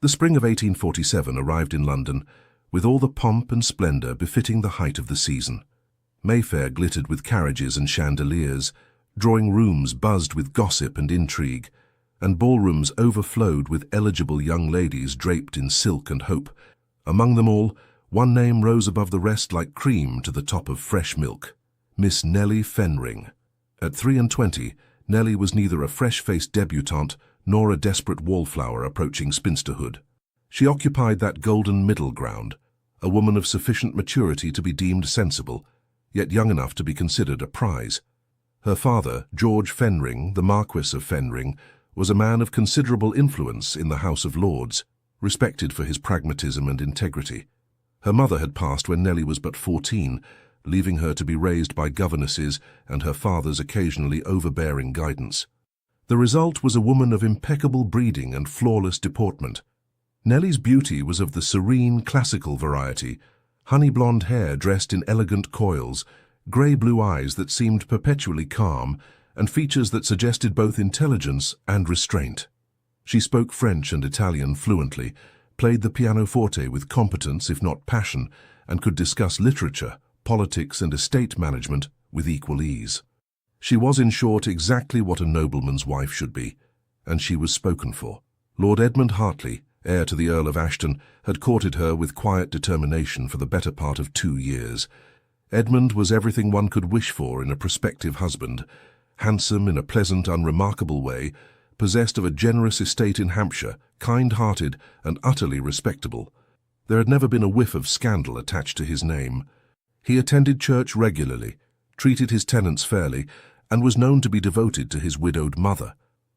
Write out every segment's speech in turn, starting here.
The spring of 1847 arrived in London, with all the pomp and splendour befitting the height of the season. Mayfair glittered with carriages and chandeliers, drawing rooms buzzed with gossip and intrigue, and ballrooms overflowed with eligible young ladies draped in silk and hope. Among them all, one name rose above the rest like cream to the top of fresh milk: Miss Nellie Fenring. At 23, Nellie was neither a fresh-faced debutante nor a desperate wallflower approaching spinsterhood. She occupied that golden middle ground, a woman of sufficient maturity to be deemed sensible, yet young enough to be considered a prize. Her father, George Fenring, the Marquis of Fenring, was a man of considerable influence in the House of Lords, respected for his pragmatism and integrity. Her mother had passed when Nellie was but 14, leaving her to be raised by governesses and her father's occasionally overbearing guidance. The result was a woman of impeccable breeding and flawless deportment. Nellie's beauty was of the serene, classical variety: honey-blonde hair dressed in elegant coils, grey-blue eyes that seemed perpetually calm, and features that suggested both intelligence and restraint. She spoke French and Italian fluently, played the pianoforte with competence if not passion, and could discuss literature, politics and estate management with equal ease. She was, in short, exactly what a nobleman's wife should be, and she was spoken for. Lord Edmund Hartley, heir to the Earl of Ashton, had courted her with quiet determination for the better part of 2 years. Edmund was everything one could wish for in a prospective husband: handsome in a pleasant, unremarkable way, possessed of a generous estate in Hampshire, kind-hearted and utterly respectable. There had never been a whiff of scandal attached to his name. He attended church regularly, treated his tenants fairly, and was known to be devoted to his widowed mother.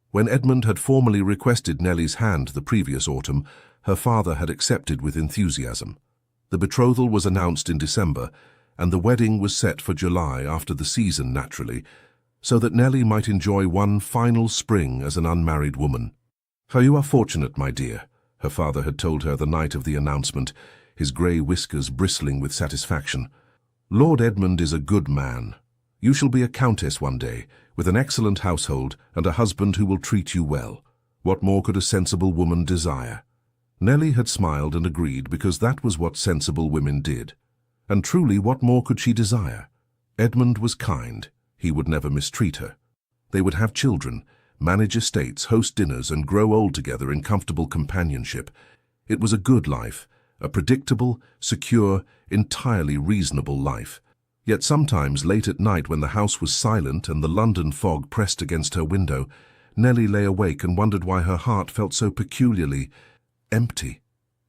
When Edmund had formally requested Nellie's hand the previous autumn, her father had accepted with enthusiasm. The betrothal was announced in December, and the wedding was set for July, after the season naturally, so that Nellie might enjoy one final spring as an unmarried woman. "How you are fortunate, my dear," her father had told her the night of the announcement, his grey whiskers bristling with satisfaction. "Lord Edmund is a good man. You shall be a countess one day, with an excellent household and a husband who will treat you well. What more could a sensible woman desire?" Nellie had smiled and agreed, because that was what sensible women did. And truly, what more could she desire? Edmund was kind. He would never mistreat her. They would have children, manage estates, host dinners, and grow old together in comfortable companionship. It was a good life, a predictable, secure, entirely reasonable life. Yet sometimes, late at night, when the house was silent and the London fog pressed against her window, Nellie lay awake and wondered why her heart felt so peculiarly empty.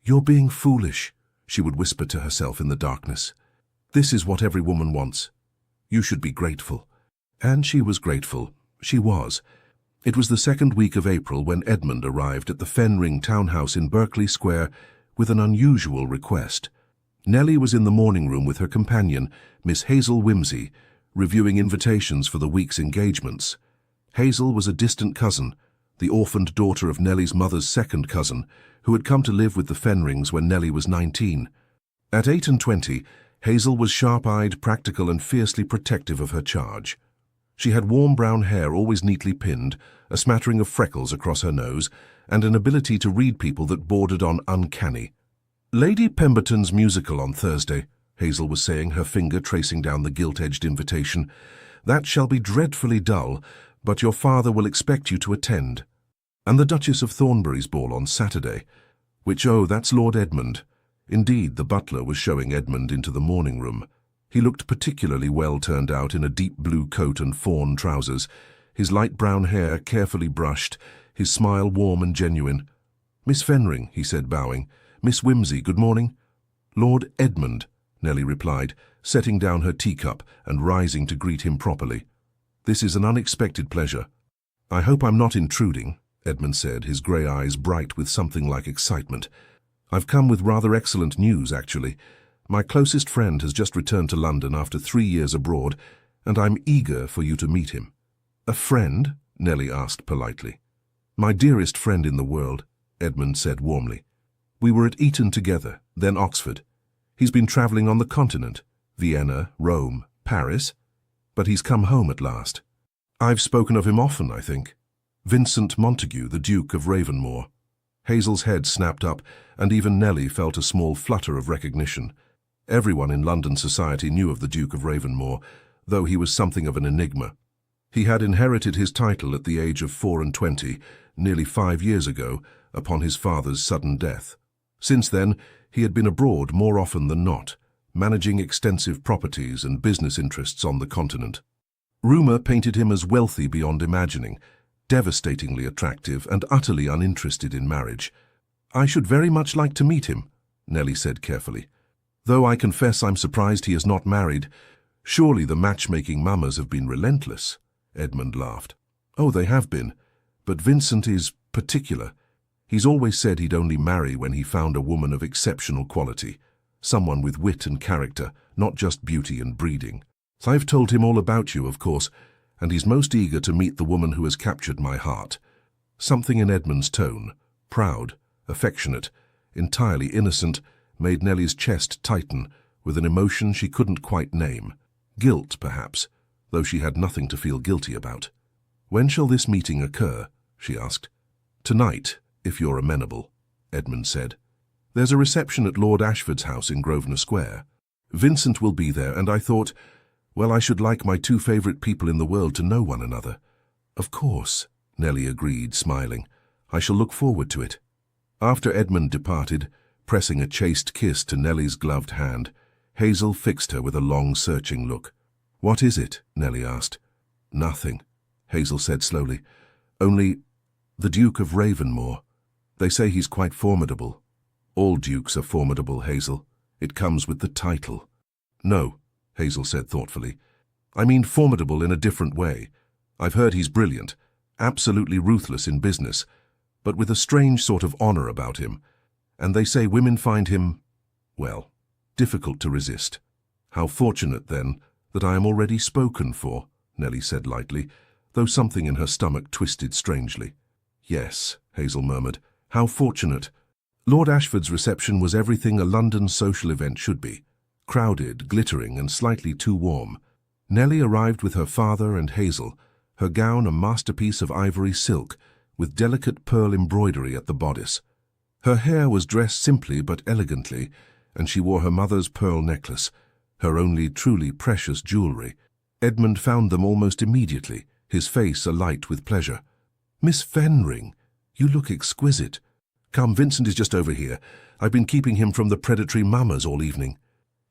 "You're being foolish," she would whisper to herself in the darkness. "This is what every woman wants. You should be grateful." And she was grateful. She was. It was the second week of April when Edmund arrived at the Fenring townhouse in Berkeley Square with an unusual request. Nellie was in the morning room with her companion, Miss Hazel Wimsey, reviewing invitations for the week's engagements. Hazel was a distant cousin, the orphaned daughter of Nellie's mother's second cousin, who had come to live with the Fenrings when Nellie was 19. At 28, Hazel was sharp-eyed, practical, and fiercely protective of her charge. She had warm brown hair always neatly pinned, a smattering of freckles across her nose, and an ability to read people that bordered on uncanny. "Lady Pemberton's musical on Thursday," Hazel was saying, her finger tracing down the gilt-edged invitation. "That shall be dreadfully dull, but your father will expect you to attend. And the Duchess of Thornbury's ball on Saturday, which, oh, that's Lord Edmund." Indeed, the butler was showing Edmund into the morning room. He looked particularly well turned out in a deep blue coat and fawn trousers, his light brown hair carefully brushed, his smile warm and genuine. "Miss Fenring," he said, bowing. "Miss Wimsey, good morning." "Lord Edmund," Nellie replied, setting down her teacup and rising to greet him properly. "This is an unexpected pleasure." "I hope I'm not intruding," Edmund said, his grey eyes bright with something like excitement. "I've come with rather excellent news, actually. My closest friend has just returned to London after 3 years abroad, and I'm eager for you to meet him." "A friend?" Nellie asked politely. "My dearest friend in the world," Edmund said warmly. "We were at Eton together, then Oxford. He's been travelling on the continent, Vienna, Rome, Paris, but he's come home at last. I've spoken of him often, I think. Vincent Montague, the Duke of Ravenmore." Hazel's head snapped up, and even Nellie felt a small flutter of recognition. Everyone in London society knew of the Duke of Ravenmore, though he was something of an enigma. He had inherited his title at the age of 24, nearly 5 years ago, upon his father's sudden death. Since then, he had been abroad more often than not, managing extensive properties and business interests on the continent. Rumour painted him as wealthy beyond imagining, devastatingly attractive and utterly uninterested in marriage. "I should very much like to meet him," Nellie said carefully. "Though I confess I'm surprised he is not married. Surely the matchmaking mamas have been relentless." Edmund laughed. "Oh, they have been. But Vincent is particular. He's always said he'd only marry when he found a woman of exceptional quality, someone with wit and character, not just beauty and breeding. I've told him all about you, of course, and he's most eager to meet the woman who has captured my heart." Something in Edmund's tone, proud, affectionate, entirely innocent, made Nellie's chest tighten with an emotion she couldn't quite name. Guilt, perhaps, though she had nothing to feel guilty about. "When shall this meeting occur?" she asked. "Tonight, if you're amenable," Edmund said. "There's a reception at Lord Ashford's house in Grosvenor Square. Vincent will be there, and I thought, well, I should like my two favourite people in the world to know one another." "Of course," Nellie agreed, smiling. "I shall look forward to it." After Edmund departed, pressing a chaste kiss to Nellie's gloved hand, Hazel fixed her with a long, searching look. "What is it?" Nellie asked. "Nothing," Hazel said slowly. "Only the Duke of Ravenmore. They say he's quite formidable." "All dukes are formidable, Hazel. It comes with the title." "No," Hazel said thoughtfully. "I mean formidable in a different way. I've heard he's brilliant, absolutely ruthless in business, but with a strange sort of honor about him. And they say women find him, well, difficult to resist." "How fortunate, then, that I am already spoken for," Nellie said lightly, though something in her stomach twisted strangely. "Yes," Hazel murmured, "how fortunate." Lord Ashford's reception was everything a London social event should be. Crowded, glittering, and slightly too warm. Nellie arrived with her father and Hazel, her gown a masterpiece of ivory silk, with delicate pearl embroidery at the bodice. Her hair was dressed simply but elegantly, and she wore her mother's pearl necklace, her only truly precious jewellery. Edmund found them almost immediately, his face alight with pleasure. "Miss Fenring, you look exquisite. Come, Vincent is just over here. I've been keeping him from the predatory mamas all evening."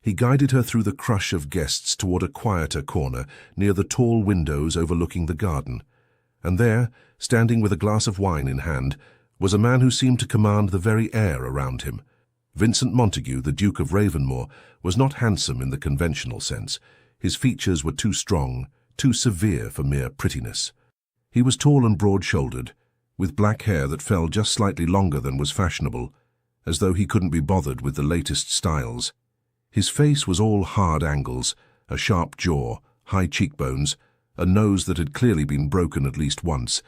He guided her through the crush of guests toward a quieter corner near the tall windows overlooking the garden. And there, standing with a glass of wine in hand, was a man who seemed to command the very air around him. Vincent Montague, the Duke of Ravenmore, was not handsome in the conventional sense. His features were too strong, too severe for mere prettiness. He was tall and broad-shouldered, with black hair that fell just slightly longer than was fashionable, as though he couldn't be bothered with the latest styles. His face was all hard angles, a sharp jaw, high cheekbones, a nose that had clearly been broken at least once.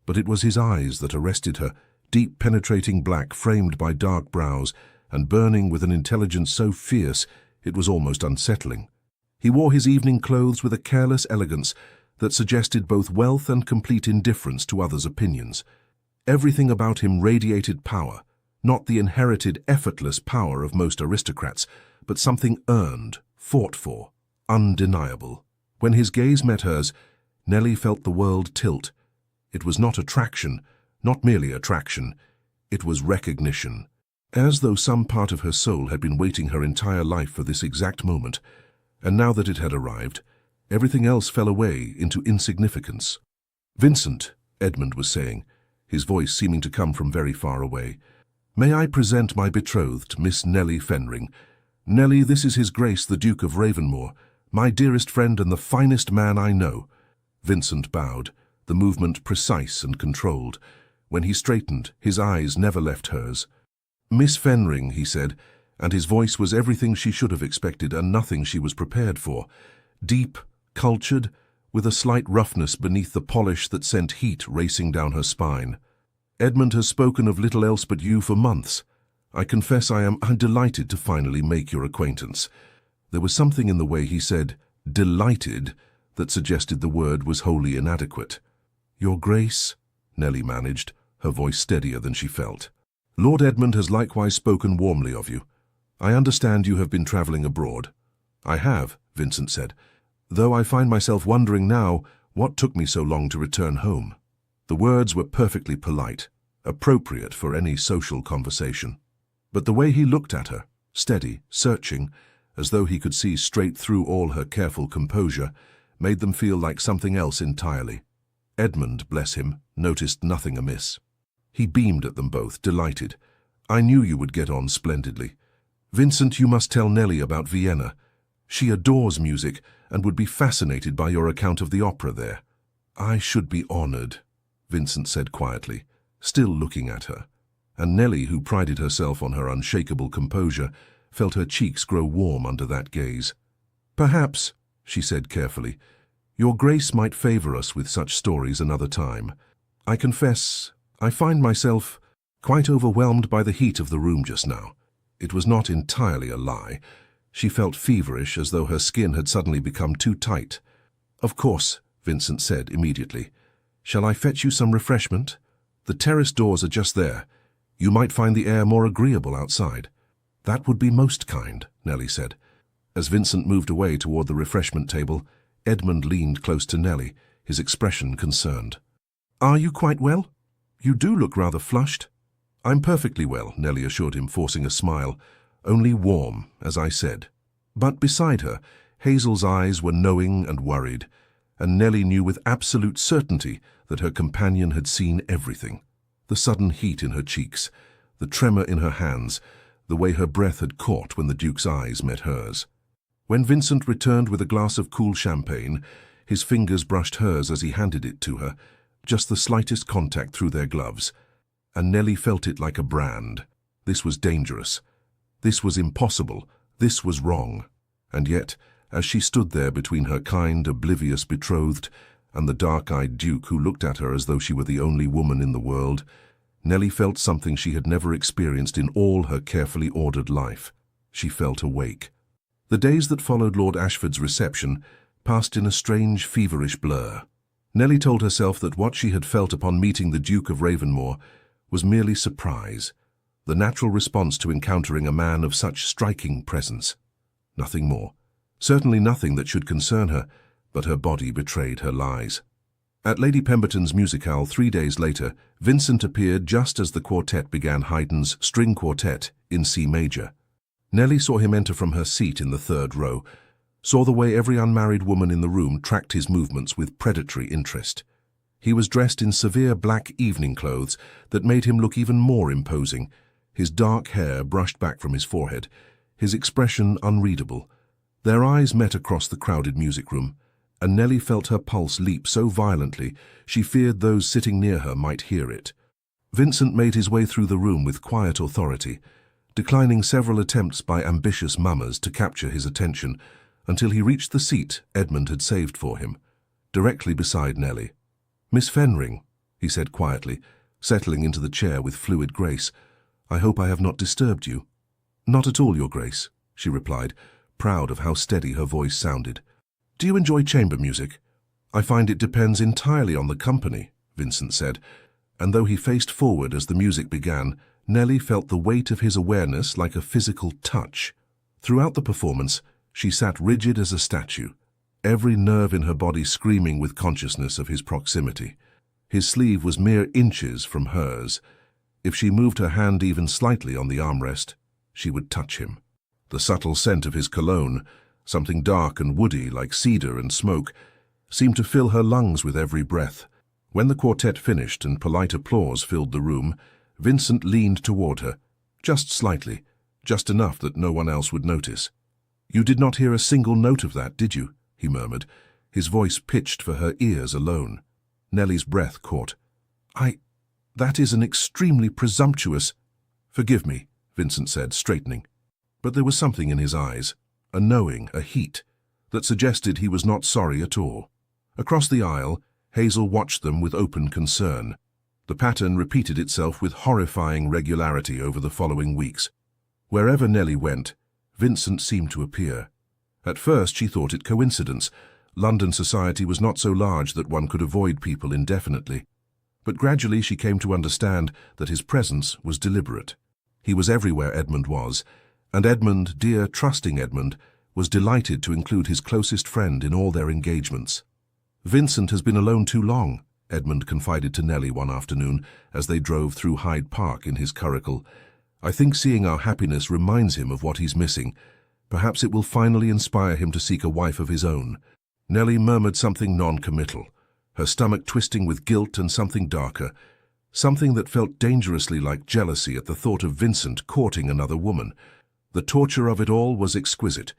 But it was his eyes that arrested her, deep penetrating black framed by dark brows, and burning with an intelligence so fierce it was almost unsettling. He wore his evening clothes with a careless elegance that suggested both wealth and complete indifference to others' opinions. Everything about him radiated power, not the inherited, effortless power of most aristocrats, but something earned, fought for, undeniable. When his gaze met hers, Nellie felt the world tilt. It was not attraction, not merely attraction, it was recognition. As though some part of her soul had been waiting her entire life for this exact moment, and now that it had arrived, everything else fell away into insignificance. "Vincent," Edmund was saying, his voice seeming to come from very far away, "may I present my betrothed, Miss Nellie Fenring? Nellie, this is His Grace the Duke of Ravenmore, my dearest friend and the finest man I know." Vincent bowed, the movement precise and controlled. When he straightened, his eyes never left hers. "Miss Fenring," he said, and his voice was everything she should have expected and nothing she was prepared for. Deep, cultured, with a slight roughness beneath the polish that sent heat racing down her spine. "Edmund has spoken of little else but you for months. I confess I'm delighted to finally make your acquaintance." There was something in the way he said "delighted" that suggested the word was wholly inadequate. "Your Grace," Nellie managed, her voice steadier than she felt. Lord Edmund has likewise spoken warmly of you. I understand you have been travelling abroad. I have, Vincent said, though I find myself wondering now what took me so long to return home. The words were perfectly polite, appropriate for any social conversation. But the way he looked at her, steady, searching, as though he could see straight through all her careful composure, made them feel like something else entirely. Edmund, bless him, noticed nothing amiss. He beamed at them both, delighted. I knew you would get on splendidly. Vincent, you must tell Nellie about Vienna. She adores music and would be fascinated by your account of the opera there. I should be honored, Vincent said quietly, still looking at her. And Nellie, who prided herself on her unshakable composure, felt her cheeks grow warm under that gaze. Perhaps, she said carefully, your grace might favor us with such stories another time. I confess, I find myself quite overwhelmed by the heat of the room just now. It was not entirely a lie. She felt feverish, as though her skin had suddenly become too tight. Of course, Vincent said immediately. Shall I fetch you some refreshment? The terrace doors are just there. You might find the air more agreeable outside. That would be most kind, Nellie said. As Vincent moved away toward the refreshment table, Edmund leaned close to Nellie, his expression concerned. Are you quite well? You do look rather flushed. I'm perfectly well, Nellie assured him, forcing a smile. Only warm, as I said. But beside her, Hazel's eyes were knowing and worried, and Nellie knew with absolute certainty that her companion had seen everything. The sudden heat in her cheeks, the tremor in her hands, the way her breath had caught when the Duke's eyes met hers. When Vincent returned with a glass of cool champagne, his fingers brushed hers as he handed it to her, just the slightest contact through their gloves, and Nellie felt it like a brand. This was dangerous. This was impossible. This was wrong. And yet, as she stood there between her kind, oblivious betrothed and the dark-eyed Duke who looked at her as though she were the only woman in the world, Nellie felt something she had never experienced in all her carefully ordered life. She felt awake. The days that followed Lord Ashford's reception passed in a strange, feverish blur. Nellie told herself that what she had felt upon meeting the Duke of Ravenmore was merely surprise, the natural response to encountering a man of such striking presence. Nothing more. Certainly nothing that should concern her, but her body betrayed her lies. At Lady Pemberton's musicale 3 days later, Vincent appeared just as the quartet began Haydn's String Quartet in C major. Nellie saw him enter from her seat in the third row, saw the way every unmarried woman in the room tracked his movements with predatory interest. He was dressed in severe black evening clothes that made him look even more imposing, his dark hair brushed back from his forehead, his expression unreadable. Their eyes met across the crowded music room, and Nellie felt her pulse leap so violently she feared those sitting near her might hear it. Vincent made his way through the room with quiet authority, declining several attempts by ambitious mummers to capture his attention until he reached the seat Edmund had saved for him, directly beside Nellie. Miss Fenring, he said quietly, settling into the chair with fluid grace, I hope I have not disturbed you. Not at all, Your Grace, she replied, proud of how steady her voice sounded. Do you enjoy chamber music? I find it depends entirely on the company, Vincent said, and though he faced forward as the music began, Nellie felt the weight of his awareness like a physical touch. Throughout the performance, she sat rigid as a statue, every nerve in her body screaming with consciousness of his proximity. His sleeve was mere inches from hers. If she moved her hand even slightly on the armrest, she would touch him. The subtle scent of his cologne, something dark and woody like cedar and smoke, seemed to fill her lungs with every breath. When the quartet finished and polite applause filled the room, Vincent leaned toward her, just slightly, just enough that no one else would notice. You did not hear a single note of that, did you? He murmured, his voice pitched for her ears alone. Nellie's breath caught. That is an extremely presumptuous... Forgive me, Vincent said, straightening. But there was something in his eyes, a knowing, a heat, that suggested he was not sorry at all. Across the aisle, Hazel watched them with open concern. The pattern repeated itself with horrifying regularity over the following weeks. Wherever Nellie went, Vincent seemed to appear. At first she thought it coincidence. London society was not so large that one could avoid people indefinitely. But gradually she came to understand that his presence was deliberate. He was everywhere Edmund was, and Edmund, dear, trusting Edmund, was delighted to include his closest friend in all their engagements. "Vincent has been alone too long," Edmund confided to Nellie one afternoon as they drove through Hyde Park in his curricle. "I think seeing our happiness reminds him of what he's missing. Perhaps it will finally inspire him to seek a wife of his own." Nellie murmured something non-committal, her stomach twisting with guilt and something darker, something that felt dangerously like jealousy at the thought of Vincent courting another woman. The torture of it all was exquisite.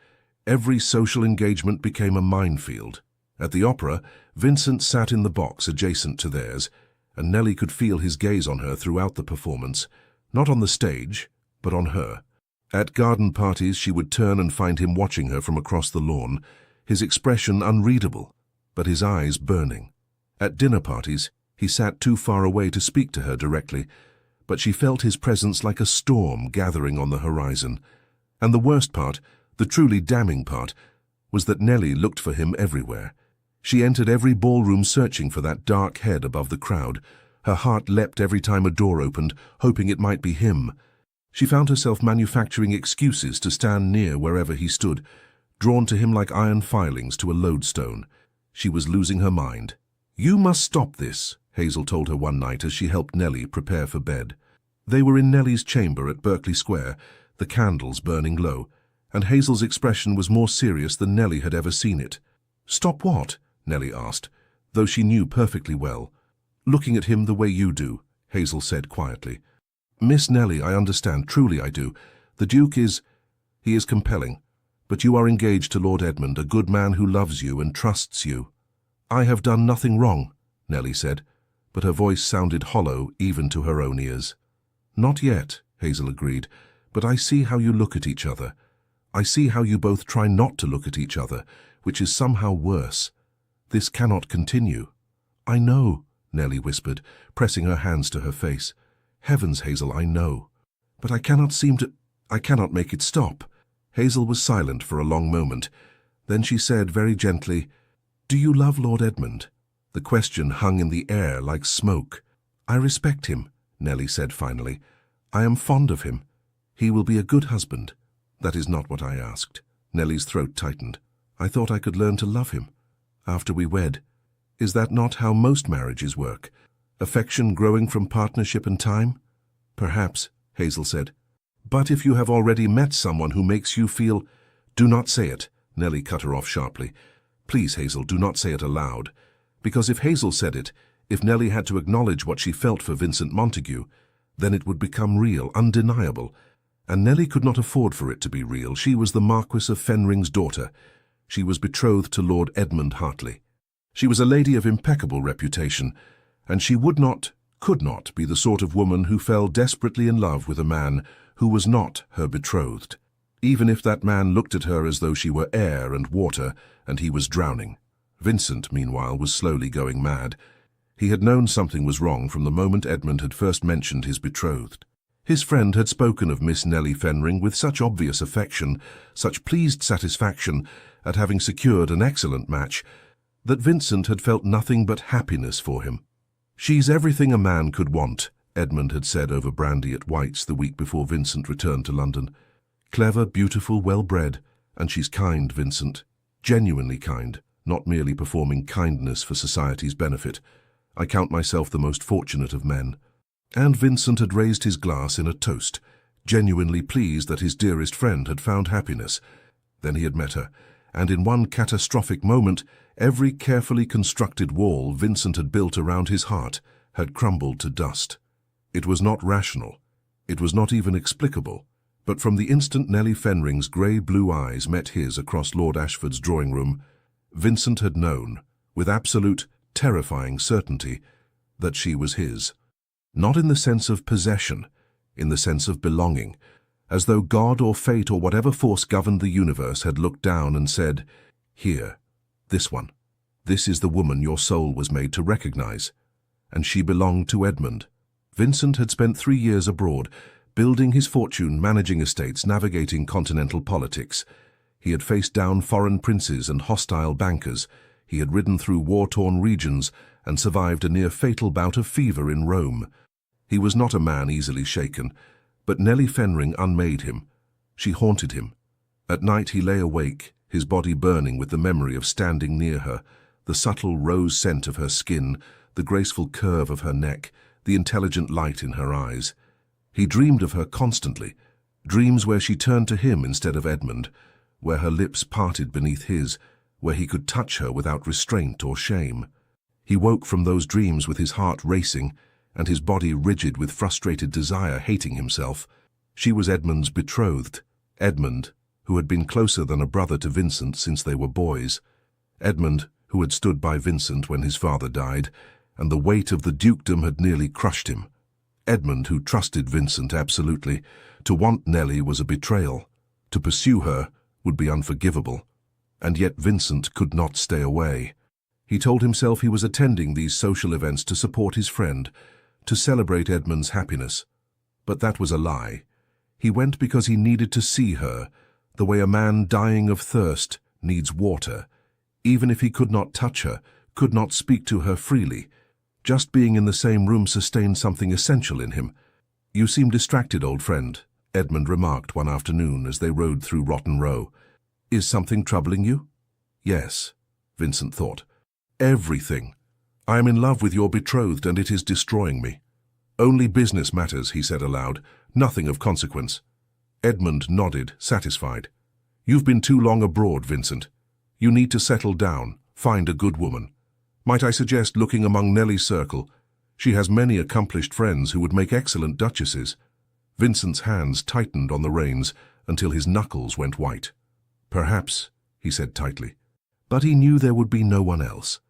Every social engagement became a minefield. At the opera, Vincent sat in the box adjacent to theirs, and Nellie could feel his gaze on her throughout the performance, not on the stage, but on her. At garden parties, she would turn and find him watching her from across the lawn, his expression unreadable, but his eyes burning. At dinner parties, he sat too far away to speak to her directly, but she felt his presence like a storm gathering on the horizon. And the worst part, the truly damning part, was that Nellie looked for him everywhere. She entered every ballroom searching for that dark head above the crowd. Her heart leapt every time a door opened, hoping it might be him. She found herself manufacturing excuses to stand near wherever he stood, drawn to him like iron filings to a lodestone. She was losing her mind. "You must stop this," Hazel told her one night as she helped Nellie prepare for bed. They were in Nellie's chamber at Berkeley Square, the candles burning low, and Hazel's expression was more serious than Nellie had ever seen it. "Stop what?" Nellie asked, though she knew perfectly well. "Looking at him the way you do," Hazel said quietly. "Miss Nellie, I understand, truly I do. The Duke he is compelling, but you are engaged to Lord Edmund, a good man who loves you and trusts you." "I have done nothing wrong," Nellie said, but her voice sounded hollow even to her own ears. "Not yet," Hazel agreed, "but I see how you look at each other. I see how you both try not to look at each other, which is somehow worse. This cannot continue." "I know," Nellie whispered, pressing her hands to her face. "Heavens, Hazel, I know. But I cannot make it stop." Hazel was silent for a long moment. Then she said very gently, "Do you love Lord Edmund?" The question hung in the air like smoke. "I respect him," Nellie said finally. "I am fond of him. He will be a good husband." "That is not what I asked." Nellie's throat tightened. "I thought I could learn to love him after we wed. Is that not how most marriages work? Affection growing from partnership and time?" "Perhaps," Hazel said. "But if you have already met someone who makes you feel—" "Do not say it," Nellie cut her off sharply. "Please, Hazel, do not say it aloud. Because if Hazel said it, if Nellie had to acknowledge what she felt for Vincent Montague, then it would become real, undeniable. And Nellie could not afford for it to be real. She was the Marquis of Fenring's daughter. She was betrothed to Lord Edmund Hartley. She was a lady of impeccable reputation, and she could not be the sort of woman who fell desperately in love with a man who was not her betrothed, even if that man looked at her as though she were air and water and he was drowning. Vincent, meanwhile, was slowly going mad. He had known something was wrong from the moment Edmund had first mentioned his betrothed. His friend had spoken of Miss Nellie Fenring with such obvious affection, such pleased satisfaction at having secured an excellent match, that Vincent had felt nothing but happiness for him. "She's everything a man could want," Edmund had said over brandy at White's the week before Vincent returned to London. "Clever, beautiful, well-bred, and she's kind, Vincent. Genuinely kind, not merely performing kindness for society's benefit. I count myself the most fortunate of men." And Vincent had raised his glass in a toast, genuinely pleased that his dearest friend had found happiness. Then he had met her, and in one catastrophic moment, every carefully constructed wall Vincent had built around his heart had crumbled to dust. It was not rational. It was not even explicable. But from the instant Nellie Fenring's grey-blue eyes met his across Lord Ashford's drawing-room, Vincent had known, with absolute, terrifying certainty, that she was his. Not in the sense of possession, in the sense of belonging, as though God or fate or whatever force governed the universe had looked down and said, "Here, this one. This is the woman your soul was made to recognize." And she belonged to Edmund. Vincent had spent 3 years abroad, building his fortune, managing estates, navigating continental politics. He had faced down foreign princes and hostile bankers. He had ridden through war-torn regions and survived a near-fatal bout of fever in Rome. He was not a man easily shaken, but Nellie Fenring unmade him. She haunted him. At night he lay awake, his body burning with the memory of standing near her, the subtle rose scent of her skin, the graceful curve of her neck, the intelligent light in her eyes. He dreamed of her constantly, dreams where she turned to him instead of Edmund, where her lips parted beneath his, where he could touch her without restraint or shame. He woke from those dreams with his heart racing and his body rigid with frustrated desire, hating himself. She was Edmund's betrothed, Edmund, who had been closer than a brother to Vincent since they were boys. Edmund, who had stood by Vincent when his father died, and the weight of the dukedom had nearly crushed him. Edmund, who trusted Vincent absolutely. To want Nellie was a betrayal. To pursue her would be unforgivable. And yet Vincent could not stay away. He told himself he was attending these social events to support his friend, to celebrate Edmund's happiness. But that was a lie. He went because he needed to see her, the way a man dying of thirst needs water. Even if he could not touch her, could not speak to her freely, just being in the same room sustained something essential in him. "You seem distracted, old friend," Edmund remarked one afternoon as they rode through Rotten Row. "Is something troubling you?" "Yes," Vincent thought. "Everything. I am in love with your betrothed and it is destroying me." "Only business matters," he said aloud. "Nothing of consequence." Edmund nodded, satisfied. "You've been too long abroad, Vincent. You need to settle down, find a good woman. Might I suggest looking among Nellie's circle? She has many accomplished friends who would make excellent duchesses." Vincent's hands tightened on the reins until his knuckles went white. "Perhaps," he said tightly. But he knew there would be no one else.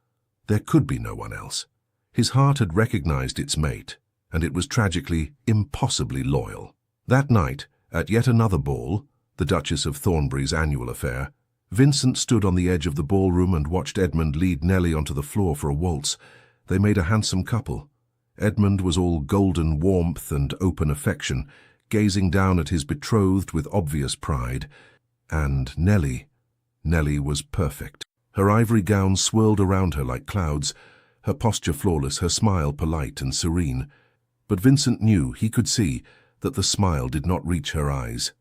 There could be no one else. His heart had recognized its mate, and it was tragically, impossibly loyal. That night, at yet another ball, the Duchess of Thornbury's annual affair, Vincent stood on the edge of the ballroom and watched Edmund lead Nellie onto the floor for a waltz. They made a handsome couple. Edmund was all golden warmth and open affection, gazing down at his betrothed with obvious pride. And Nellie was perfect. Her ivory gown swirled around her like clouds, her posture flawless, her smile polite and serene. But Vincent knew, he could see, that the smile did not reach her eyes.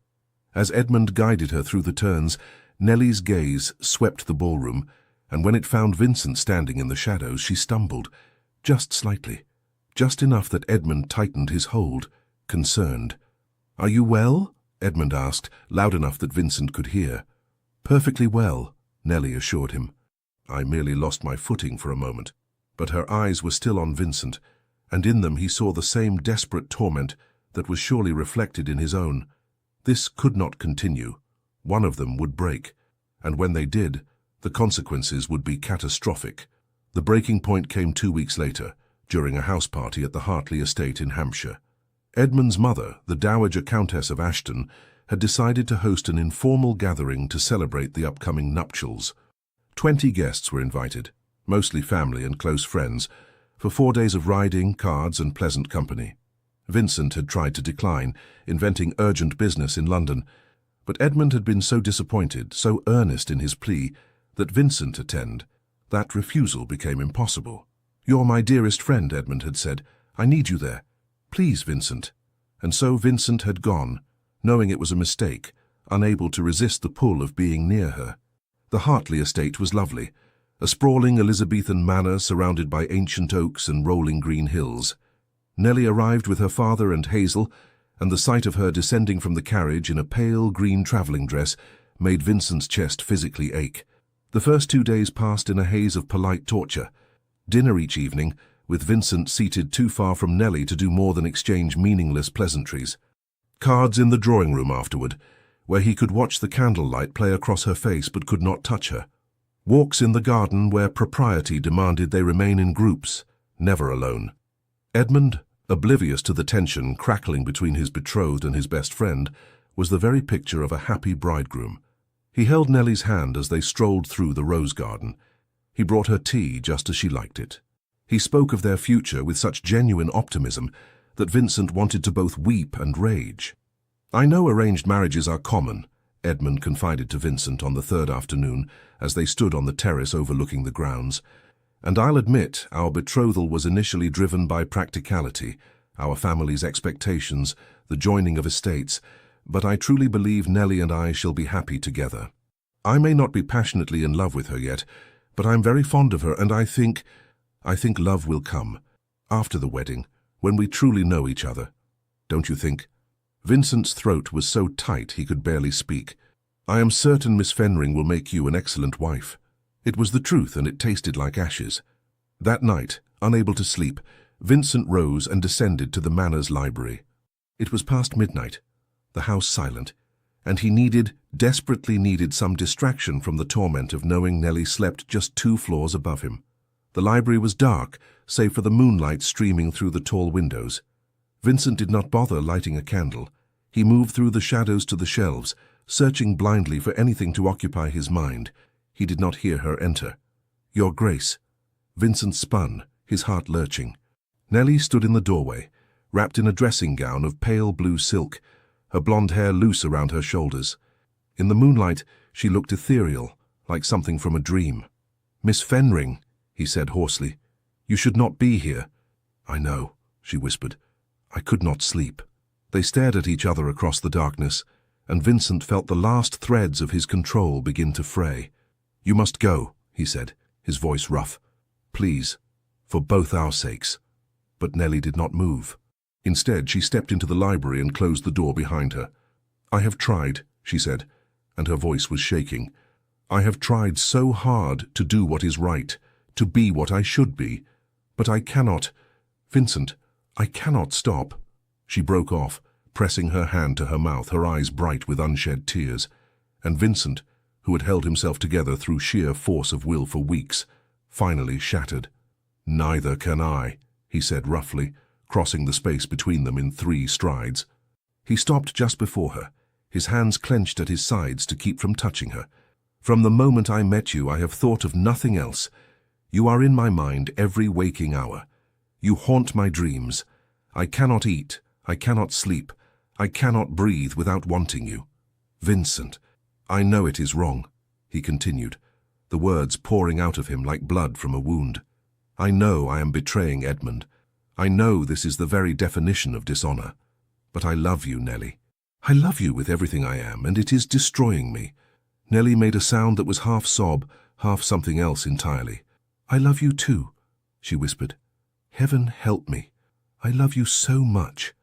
As Edmund guided her through the turns, Nellie's gaze swept the ballroom, and when it found Vincent standing in the shadows, she stumbled, just slightly, just enough that Edmund tightened his hold, concerned. "Are you well?" Edmund asked, loud enough that Vincent could hear. "Perfectly well," Nellie assured him. "I merely lost my footing for a moment." But her eyes were still on Vincent, and in them he saw the same desperate torment that was surely reflected in his own. This could not continue. One of them would break, and when they did, the consequences would be catastrophic. The breaking point came 2 weeks later, during a house party at the Hartley estate in Hampshire. Edmund's mother, the Dowager Countess of Ashton, had decided to host an informal gathering to celebrate the upcoming nuptials. 20 guests were invited, mostly family and close friends, for 4 days of riding, cards, and pleasant company. Vincent had tried to decline, inventing urgent business in London, but Edmund had been so disappointed, so earnest in his plea, that Vincent attend. That refusal became impossible. "You're my dearest friend," Edmund had said. "I need you there. Please, Vincent." And so Vincent had gone, knowing it was a mistake, unable to resist the pull of being near her. The Hartley estate was lovely, a sprawling Elizabethan manor surrounded by ancient oaks and rolling green hills. Nellie arrived with her father and Hazel, and the sight of her descending from the carriage in a pale green travelling dress made Vincent's chest physically ache. The first 2 days passed in a haze of polite torture. Dinner each evening, with Vincent seated too far from Nellie to do more than exchange meaningless pleasantries. Cards in the drawing room afterward, where he could watch the candlelight play across her face but could not touch her. Walks in the garden where propriety demanded they remain in groups, never alone. Edmund, oblivious to the tension crackling between his betrothed and his best friend, was the very picture of a happy bridegroom. He held Nellie's hand as they strolled through the rose garden. He brought her tea just as she liked it. He spoke of their future with such genuine optimism that Vincent wanted to both weep and rage. "I know arranged marriages are common," Edmund confided to Vincent on the third afternoon as they stood on the terrace overlooking the grounds. And I'll admit, our betrothal was initially driven by practicality, our family's expectations, the joining of estates, but I truly believe Nellie and I shall be happy together. I may not be passionately in love with her yet, but I'm very fond of her, and I think love will come, after the wedding, when we truly know each other. Don't you think? Vincent's throat was so tight he could barely speak. I am certain Miss Fenring will make you an excellent wife. It was the truth, and it tasted like ashes. That night, unable to sleep, Vincent rose and descended to the manor's library. It was past midnight, the house silent, and he desperately needed some distraction from the torment of knowing Nellie slept just 2 floors above him. The library was dark, save for the moonlight streaming through the tall windows. Vincent did not bother lighting a candle. He moved through the shadows to the shelves, searching blindly for anything to occupy his mind. He did not hear her enter. "Your Grace." Vincent spun, his heart lurching. Nellie stood in the doorway, wrapped in a dressing gown of pale blue silk, her blonde hair loose around her shoulders. In the moonlight, she looked ethereal, like something from a dream. "Miss Fenring," he said hoarsely, "you should not be here." "I know," she whispered. "I could not sleep." They stared at each other across the darkness, and Vincent felt the last threads of his control begin to fray. "You must go," he said, his voice rough. "Please, for both our sakes." But Nellie did not move. Instead, she stepped into the library and closed the door behind her. "I have tried," she said, and her voice was shaking. "I have tried so hard to do what is right, to be what I should be, but I cannot. Vincent, I cannot stop." She broke off, pressing her hand to her mouth, her eyes bright with unshed tears. And Vincent, who had held himself together through sheer force of will for weeks, finally shattered. "Neither can I," he said roughly, crossing the space between them in 3 strides. He stopped just before her, his hands clenched at his sides to keep from touching her. "From the moment I met you, I have thought of nothing else. You are in my mind every waking hour. You haunt my dreams. I cannot eat, I cannot sleep, I cannot breathe without wanting you. Vincent, I know it is wrong," he continued, the words pouring out of him like blood from a wound. "I know I am betraying Edmund. I know this is the very definition of dishonor. But I love you, Nellie. I love you with everything I am, and it is destroying me." Nellie made a sound that was half sob, half something else entirely. "I love you too," she whispered. "Heaven help me. I love you so much.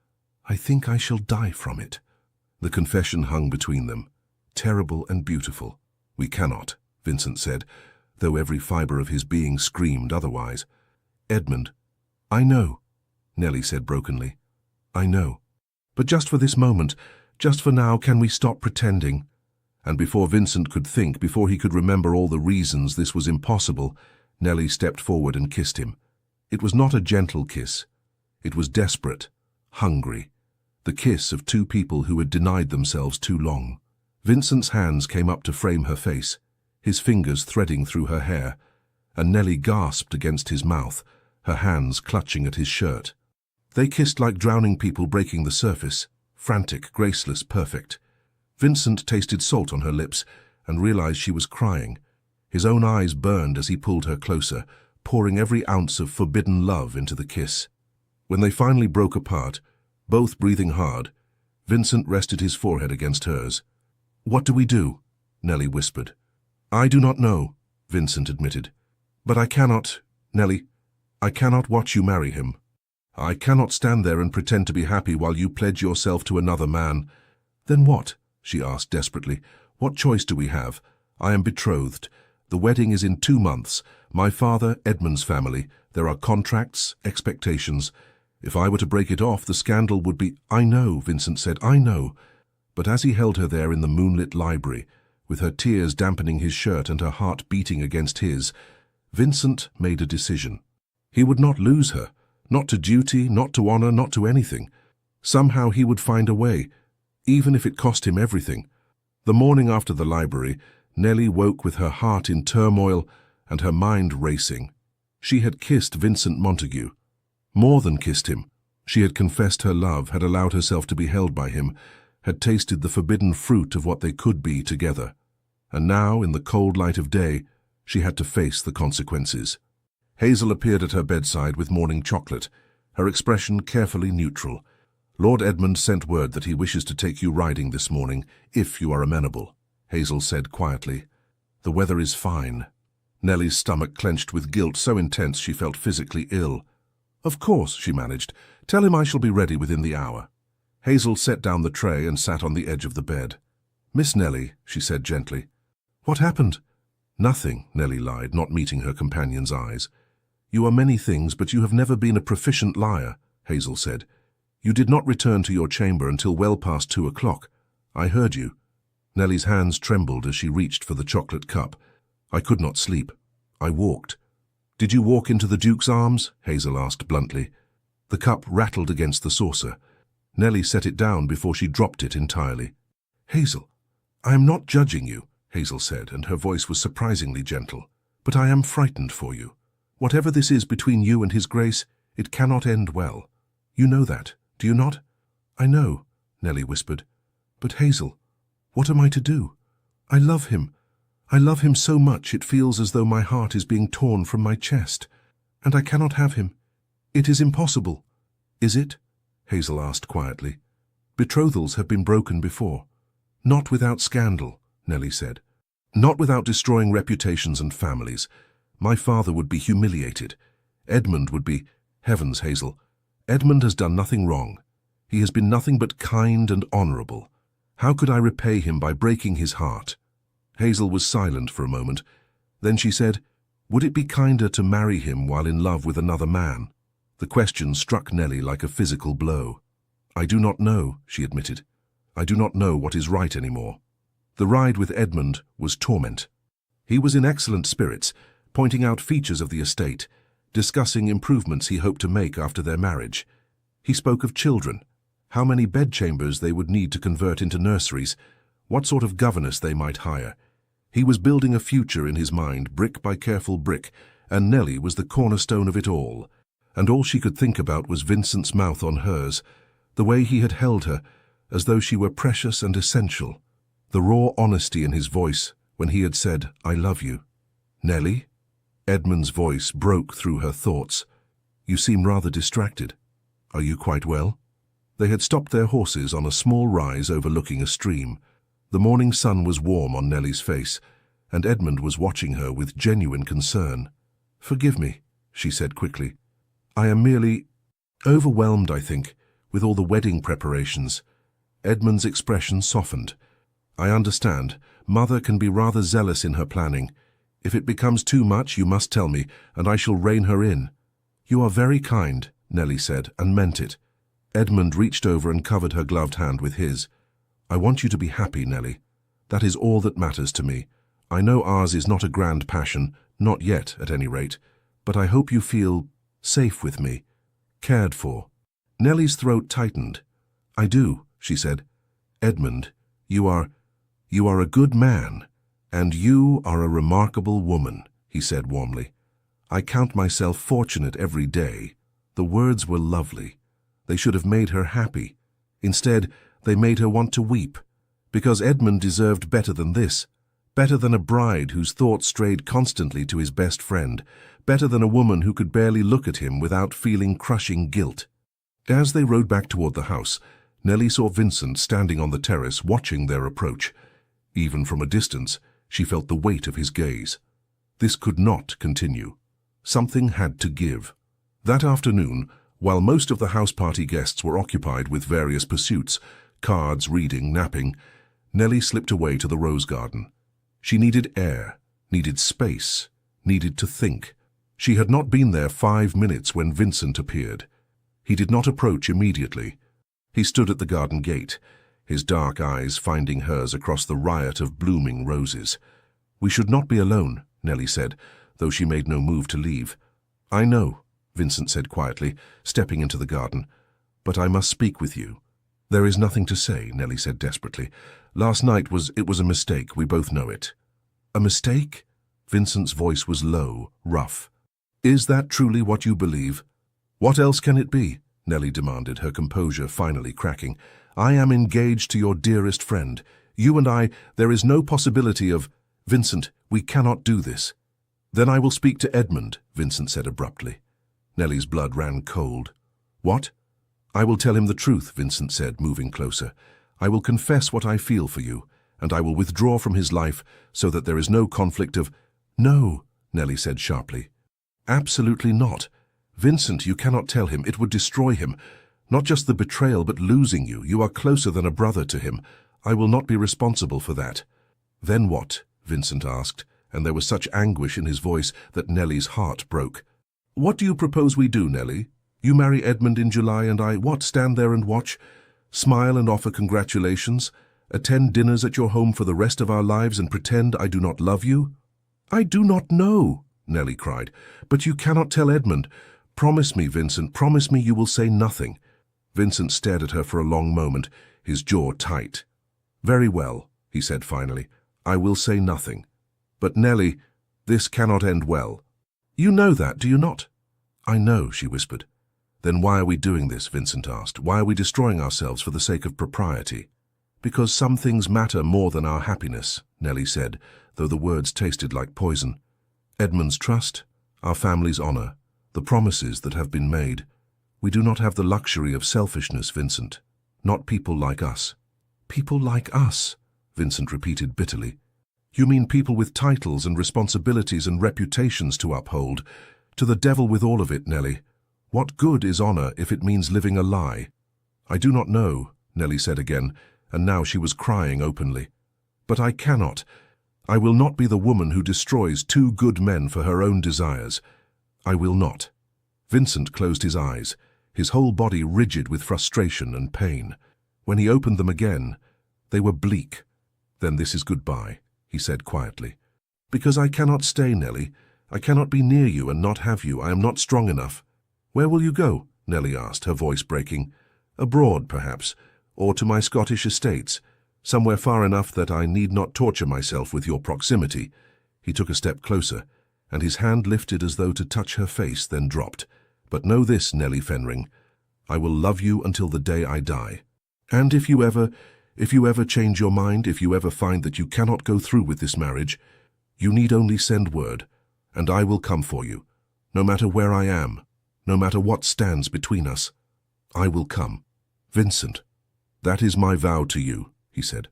I think I shall die from it." The confession hung between them, terrible and beautiful. "We cannot," Vincent said, though every fiber of his being screamed otherwise. "Edmund." "I know," Nellie said brokenly. "I know. But just for this moment, just for now, can we stop pretending?" And before Vincent could think, before he could remember all the reasons this was impossible, Nellie stepped forward and kissed him. It was not a gentle kiss. It was desperate, hungry, the kiss of 2 people who had denied themselves too long. Vincent's hands came up to frame her face, his fingers threading through her hair, and Nellie gasped against his mouth, her hands clutching at his shirt. They kissed like drowning people breaking the surface, frantic, graceless, perfect. Vincent tasted salt on her lips and realized she was crying. His own eyes burned as he pulled her closer, pouring every ounce of forbidden love into the kiss. When they finally broke apart, both breathing hard, Vincent rested his forehead against hers. "What do we do?" Nellie whispered. "I do not know," Vincent admitted. "But I cannot, Nellie, I cannot watch you marry him. I cannot stand there and pretend to be happy while you pledge yourself to another man." "Then what?" she asked desperately. "What choice do we have? I am betrothed. The wedding is in 2 months. My father, Edmund's family. There are contracts, expectations. If I were to break it off, the scandal would be—" "I know," Vincent said, "I know." But as he held her there in the moonlit library, with her tears dampening his shirt and her heart beating against his, Vincent made a decision. He would not lose her, not to duty, not to honor, not to anything. Somehow he would find a way, even if it cost him everything. The morning after the library, Nellie woke with her heart in turmoil and her mind racing. She had kissed Vincent Montague. More than kissed him. She had confessed her love, had allowed herself to be held by him, had tasted the forbidden fruit of what they could be together. And now, in the cold light of day, she had to face the consequences. Hazel appeared at her bedside with morning chocolate, her expression carefully neutral. "Lord Edmund sent word that he wishes to take you riding this morning, if you are amenable," Hazel said quietly. "The weather is fine." Nellie's stomach clenched with guilt so intense she felt physically ill. "Of course," she managed. "Tell him I shall be ready within the hour." Hazel set down the tray and sat on the edge of the bed. "Miss Nellie," she said gently. "What happened?" "Nothing," Nellie lied, not meeting her companion's eyes. "You are many things, but you have never been a proficient liar," Hazel said. "You did not return to your chamber until well past 2 o'clock. I heard you." Nellie's hands trembled as she reached for the chocolate cup. "I could not sleep. I walked." "Did you walk into the Duke's arms?" Hazel asked bluntly. The cup rattled against the saucer. Nellie set it down before she dropped it entirely. "Hazel, I am not judging you," Hazel said, and her voice was surprisingly gentle. "But I am frightened for you. Whatever this is between you and His Grace, it cannot end well. You know that, do you not?" "I know," Nellie whispered. "But Hazel, what am I to do? I love him. I love him so much it feels as though my heart is being torn from my chest. And I cannot have him. It is impossible." "Is it?" Hazel asked quietly. "Betrothals have been broken before." "Not without scandal," Nellie said. "Not without destroying reputations and families. My father would be humiliated. Edmund would be— Heavens, Hazel. Edmund has done nothing wrong. He has been nothing but kind and honorable. How could I repay him by breaking his heart?" Hazel was silent for a moment. Then she said, "Would it be kinder to marry him while in love with another man?" The question struck Nellie like a physical blow. "I do not know," she admitted. "I do not know what is right anymore." The ride with Edmund was torment. He was in excellent spirits, pointing out features of the estate, discussing improvements he hoped to make after their marriage. He spoke of children, how many bedchambers they would need to convert into nurseries, what sort of governess they might hire. He was building a future in his mind, brick by careful brick, and Nellie was the cornerstone of it all. And all she could think about was Vincent's mouth on hers, the way he had held her, as though she were precious and essential. The raw honesty in his voice when he had said, "I love you." "Nellie?" Edmund's voice broke through her thoughts. "You seem rather distracted. Are you quite well?" They had stopped their horses on a small rise overlooking a stream. The morning sun was warm on Nellie's face, and Edmund was watching her with genuine concern. "Forgive me," she said quickly. "I am merely overwhelmed, I think, with all the wedding preparations." Edmund's expression softened. "I understand. Mother can be rather zealous in her planning. If it becomes too much, you must tell me, and I shall rein her in." "You are very kind," Nellie said, and meant it. Edmund reached over and covered her gloved hand with his. "I want you to be happy, Nellie. That is all that matters to me. I know ours is not a grand passion, not yet, at any rate, but I hope you feel safe with me, cared for." Nellie's throat tightened. "I do," she said. "Edmund, you are a good man, and you are a remarkable woman," he said warmly. "I count myself fortunate every day." The words were lovely. They should have made her happy. Instead, they made her want to weep, because Edmund deserved better than this, better than a bride whose thoughts strayed constantly to his best friend, better than a woman who could barely look at him without feeling crushing guilt. As they rode back toward the house, Nellie saw Vincent standing on the terrace watching their approach. Even from a distance, she felt the weight of his gaze. This could not continue. Something had to give. That afternoon, while most of the house party guests were occupied with various pursuits, cards, reading, napping, Nellie slipped away to the rose garden. She needed air, needed space, needed to think. She had not been there 5 minutes when Vincent appeared. He did not approach immediately. He stood at the garden gate, his dark eyes finding hers across the riot of blooming roses. "We should not be alone," Nellie said, though she made no move to leave. "I know," Vincent said quietly, stepping into the garden, "but I must speak with you." "There is nothing to say," Nellie said desperately. "Last night was a mistake, we both know it." "A mistake?" Vincent's voice was low, rough. "Is that truly what you believe?" "What else can it be?" Nellie demanded, her composure finally cracking. I am engaged to your dearest friend. You and I, there is no possibility of— Vincent, we cannot do this. Then I will speak to Edmund, Vincent said abruptly. Nellie's blood ran cold. What? I will tell him the truth, Vincent said, moving closer. I will confess what I feel for you, and I will withdraw from his life so that there is no conflict of— No, Nellie said sharply. Absolutely not. Vincent, you cannot tell him. It would destroy him. Not just the betrayal, but losing you. You are closer than a brother to him. I will not be responsible for that. Then what? Vincent asked, and there was such anguish in his voice that Nellie's heart broke. What do you propose we do, Nellie? You marry Edmund in July and I, what, stand there and watch? Smile and offer congratulations? Attend dinners at your home for the rest of our lives and pretend I do not love you? I do not know, Nellie cried. But you cannot tell Edmund. Promise me, Vincent, promise me you will say nothing. Vincent stared at her for a long moment, his jaw tight. Very well, he said finally. I will say nothing. But Nellie, this cannot end well. You know that, do you not? I know, she whispered. Then why are we doing this, Vincent asked. Why are we destroying ourselves for the sake of propriety? Because some things matter more than our happiness, Nellie said, though the words tasted like poison. Edmund's trust, our family's honor, the promises that have been made. We do not have the luxury of selfishness, Vincent. Not people like us. People like us, Vincent repeated bitterly. You mean people with titles and responsibilities and reputations to uphold? To the devil with all of it, Nellie. What good is honor if it means living a lie? I do not know, Nellie said again, and now she was crying openly. But I cannot. I will not be the woman who destroys two good men for her own desires. I will not. Vincent closed his eyes, his whole body rigid with frustration and pain. When he opened them again, they were bleak. Then this is goodbye, he said quietly. Because I cannot stay, Nellie. I cannot be near you and not have you. I am not strong enough. Where will you go? Nellie asked, her voice breaking. Abroad, perhaps, or to my Scottish estates, somewhere far enough that I need not torture myself with your proximity. He took a step closer, and his hand lifted as though to touch her face, then dropped. But know this, Nellie Fenring, I will love you until the day I die. And if you ever change your mind, if you ever find that you cannot go through with this marriage, you need only send word, and I will come for you, no matter where I am, no matter what stands between us. I will come. Vincent, that is my vow to you, he said,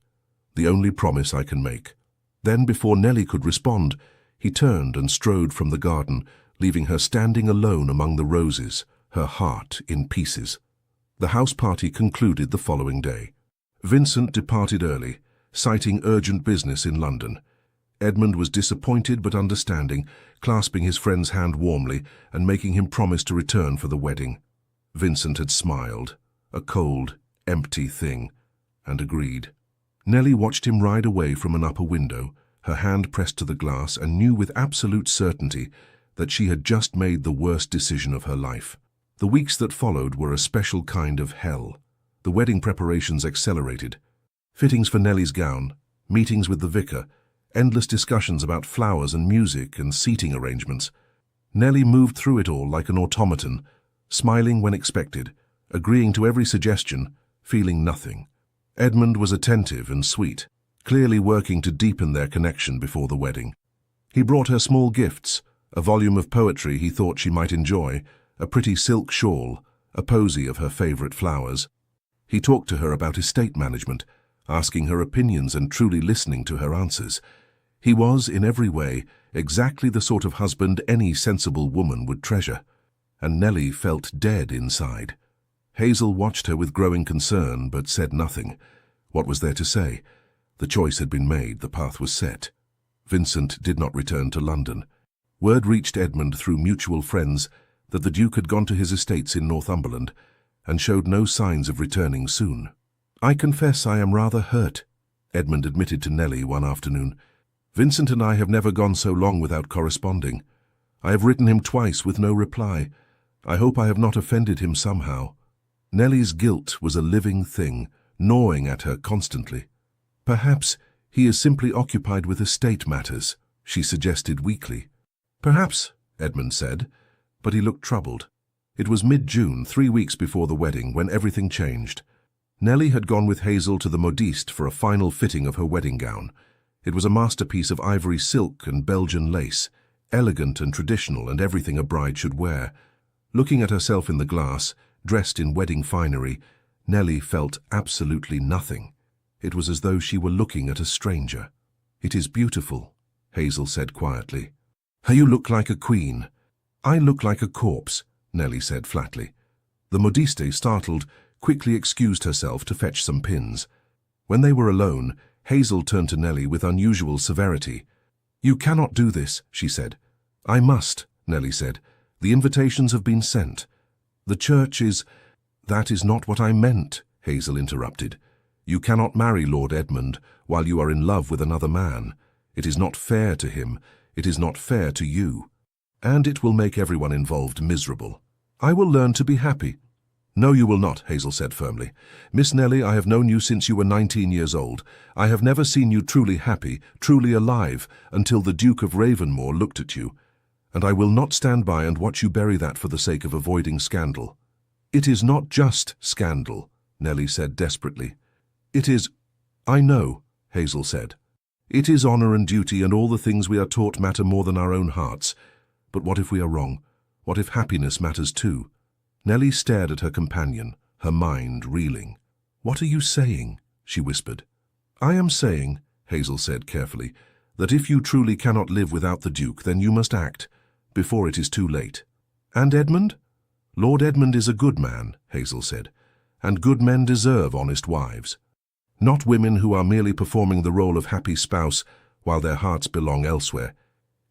the only promise I can make. Then, before Nellie could respond, he turned and strode from the garden, leaving her standing alone among the roses, her heart in pieces. The house party concluded the following day. Vincent departed early, citing urgent business in London. Edmund was disappointed but understanding, clasping his friend's hand warmly and making him promise to return for the wedding. Vincent had smiled, a cold, empty thing, and agreed. Nellie watched him ride away from an upper window, her hand pressed to the glass, and knew with absolute certainty that she had just made the worst decision of her life. The weeks that followed were a special kind of hell. The wedding preparations accelerated. Fittings for Nellie's gown, meetings with the vicar, endless discussions about flowers and music and seating arrangements. Nellie moved through it all like an automaton, smiling when expected, agreeing to every suggestion, feeling nothing. Edmund was attentive and sweet, clearly working to deepen their connection before the wedding. He brought her small gifts, a volume of poetry he thought she might enjoy, a pretty silk shawl, a posy of her favorite flowers. He talked to her about estate management, asking her opinions and truly listening to her answers. He was, in every way, exactly the sort of husband any sensible woman would treasure. And Nellie felt dead inside. Hazel watched her with growing concern, but said nothing. What was there to say? The choice had been made, the path was set. Vincent did not return to London. Word reached Edmund through mutual friends that the Duke had gone to his estates in Northumberland and showed no signs of returning soon. I confess I am rather hurt, Edmund admitted to Nellie one afternoon. Vincent and I have never gone so long without corresponding. I have written him twice with no reply. I hope I have not offended him somehow. Nellie's guilt was a living thing, gnawing at her constantly. Perhaps he is simply occupied with estate matters, she suggested weakly. Perhaps, Edmund said, but he looked troubled. It was mid-June, 3 weeks before the wedding, when everything changed. Nellie had gone with Hazel to the modiste for a final fitting of her wedding gown. It was a masterpiece of ivory silk and Belgian lace, elegant and traditional and everything a bride should wear. Looking at herself in the glass, dressed in wedding finery, Nellie felt absolutely nothing. It was as though she were looking at a stranger. "It is beautiful," Hazel said quietly. "You look like a queen." "I look like a corpse," Nellie said flatly. The modiste, startled, quickly excused herself to fetch some pins. When they were alone, Hazel turned to Nellie with unusual severity. "You cannot do this," she said. "I must," Nellie said. "The invitations have been sent. The church is—" "That is not what I meant," Hazel interrupted. "You cannot marry Lord Edmund while you are in love with another man. It is not fair to him. It is not fair to you. And it will make everyone involved miserable. I will learn to be happy." "No, you will not," Hazel said firmly. "Miss Nellie, I have known you since you were 19 years old. I have never seen you truly happy, truly alive, until the Duke of Ravenmore looked at you. And I will not stand by and watch you bury that for the sake of avoiding scandal." "It is not just scandal," Nellie said desperately. "It is—" "I know," Hazel said. "It is honor and duty, and all the things we are taught matter more than our own hearts. But what if we are wrong? What if happiness matters too?" Nellie stared at her companion, her mind reeling. "What are you saying?" she whispered. "I am saying," Hazel said carefully, "that if you truly cannot live without the Duke, then you must act, before it is too late." "And Edmund?" "Lord Edmund is a good man," Hazel said, "and good men deserve honest wives. Not women who are merely performing the role of happy spouse while their hearts belong elsewhere.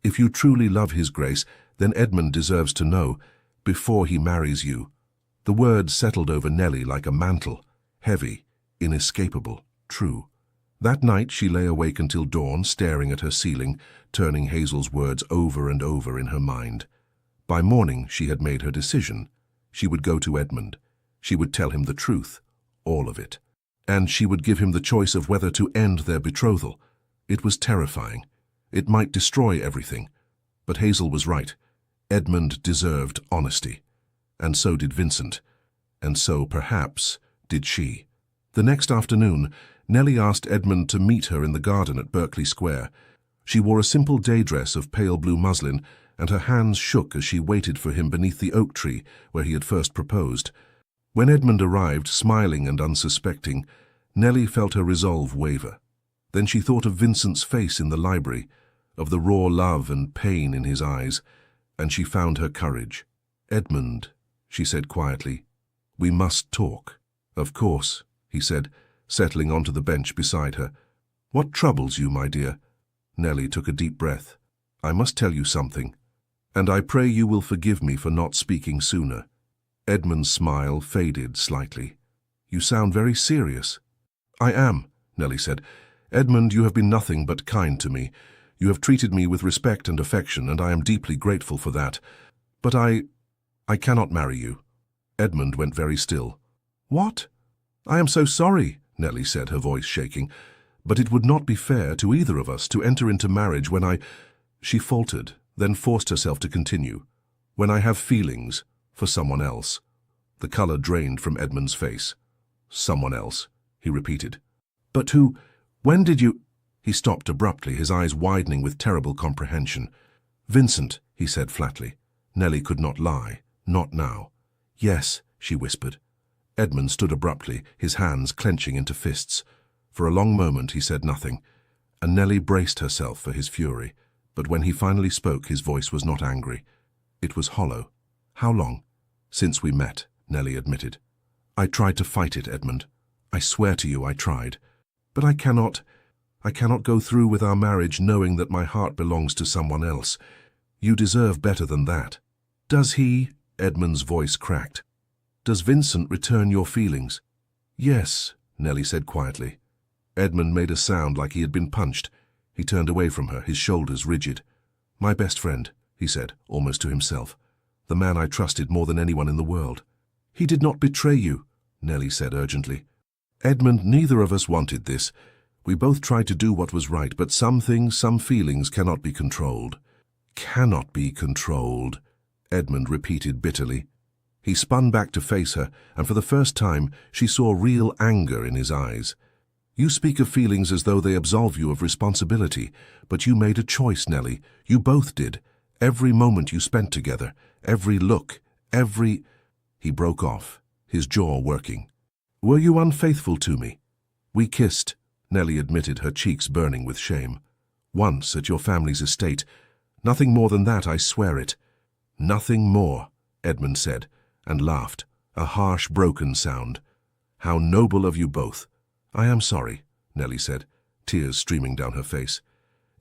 If you truly love his grace, then Edmund deserves to know, before he marries you." The words settled over Nellie like a mantle, heavy, inescapable, true. That night she lay awake until dawn, staring at her ceiling, turning Hazel's words over and over in her mind. By morning she had made her decision. She would go to Edmund. She would tell him the truth, all of it. And she would give him the choice of whether to end their betrothal. It was terrifying. It might destroy everything. But Hazel was right. Edmund deserved honesty. And so did Vincent. And so, perhaps, did she. The next afternoon, Nellie asked Edmund to meet her in the garden at Berkeley Square. She wore a simple day dress of pale blue muslin, and her hands shook as she waited for him beneath the oak tree where he had first proposed. When Edmund arrived, smiling and unsuspecting, Nellie felt her resolve waver. Then she thought of Vincent's face in the library, of the raw love and pain in his eyes, and she found her courage. "Edmund," she said quietly, "we must talk." "Of course," he said, settling onto the bench beside her. "What troubles you, my dear?" Nellie took a deep breath. "I must tell you something, and I pray you will forgive me for not speaking sooner." Edmund's smile faded slightly. "You sound very serious." "I am," Nellie said. "Edmund, you have been nothing but kind to me. You have treated me with respect and affection, and I am deeply grateful for that. But I cannot marry you." Edmund went very still. "What?" "I am so sorry," Nellie said, her voice shaking. "But it would not be fair to either of us to enter into marriage when I—" She faltered, then forced herself to continue. "When I have feelings for someone else." The color drained from Edmund's face. "Someone else," he repeated. "But who— when did you—" He stopped abruptly, his eyes widening with terrible comprehension. "Vincent," he said flatly. Nellie could not lie. Not now. "Yes," she whispered. Edmund stood abruptly, his hands clenching into fists. For a long moment he said nothing, and Nellie braced herself for his fury. But when he finally spoke, his voice was not angry. It was hollow. "How long?" "Since we met," Nellie admitted. "I tried to fight it, Edmund. I swear to you I tried. But I cannot go through with our marriage knowing that my heart belongs to someone else. You deserve better than that." "Does he?" Edmund's voice cracked. "Does Vincent return your feelings?" "Yes," Nellie said quietly. Edmund made a sound like he had been punched. He turned away from her, his shoulders rigid. "My best friend," he said, almost to himself. "The man I trusted more than anyone in the world." "He did not betray you," Nellie said urgently. "Edmund, neither of us wanted this. We both tried to do what was right, but some things, some feelings cannot be controlled." "Cannot be controlled," Edmund repeated bitterly. He spun back to face her, and for the first time she saw real anger in his eyes. "You speak of feelings as though they absolve you of responsibility, but you made a choice, Nellie. You both did. Every moment you spent together, every look, every—" He broke off, his jaw working. "Were you unfaithful to me?" "We kissed," Nellie admitted, her cheeks burning with shame. "Once at your family's estate. Nothing more than that, I swear it." "Nothing more," Edmund said, and laughed, a harsh, broken sound. "How noble of you both." "I am sorry," Nellie said, tears streaming down her face.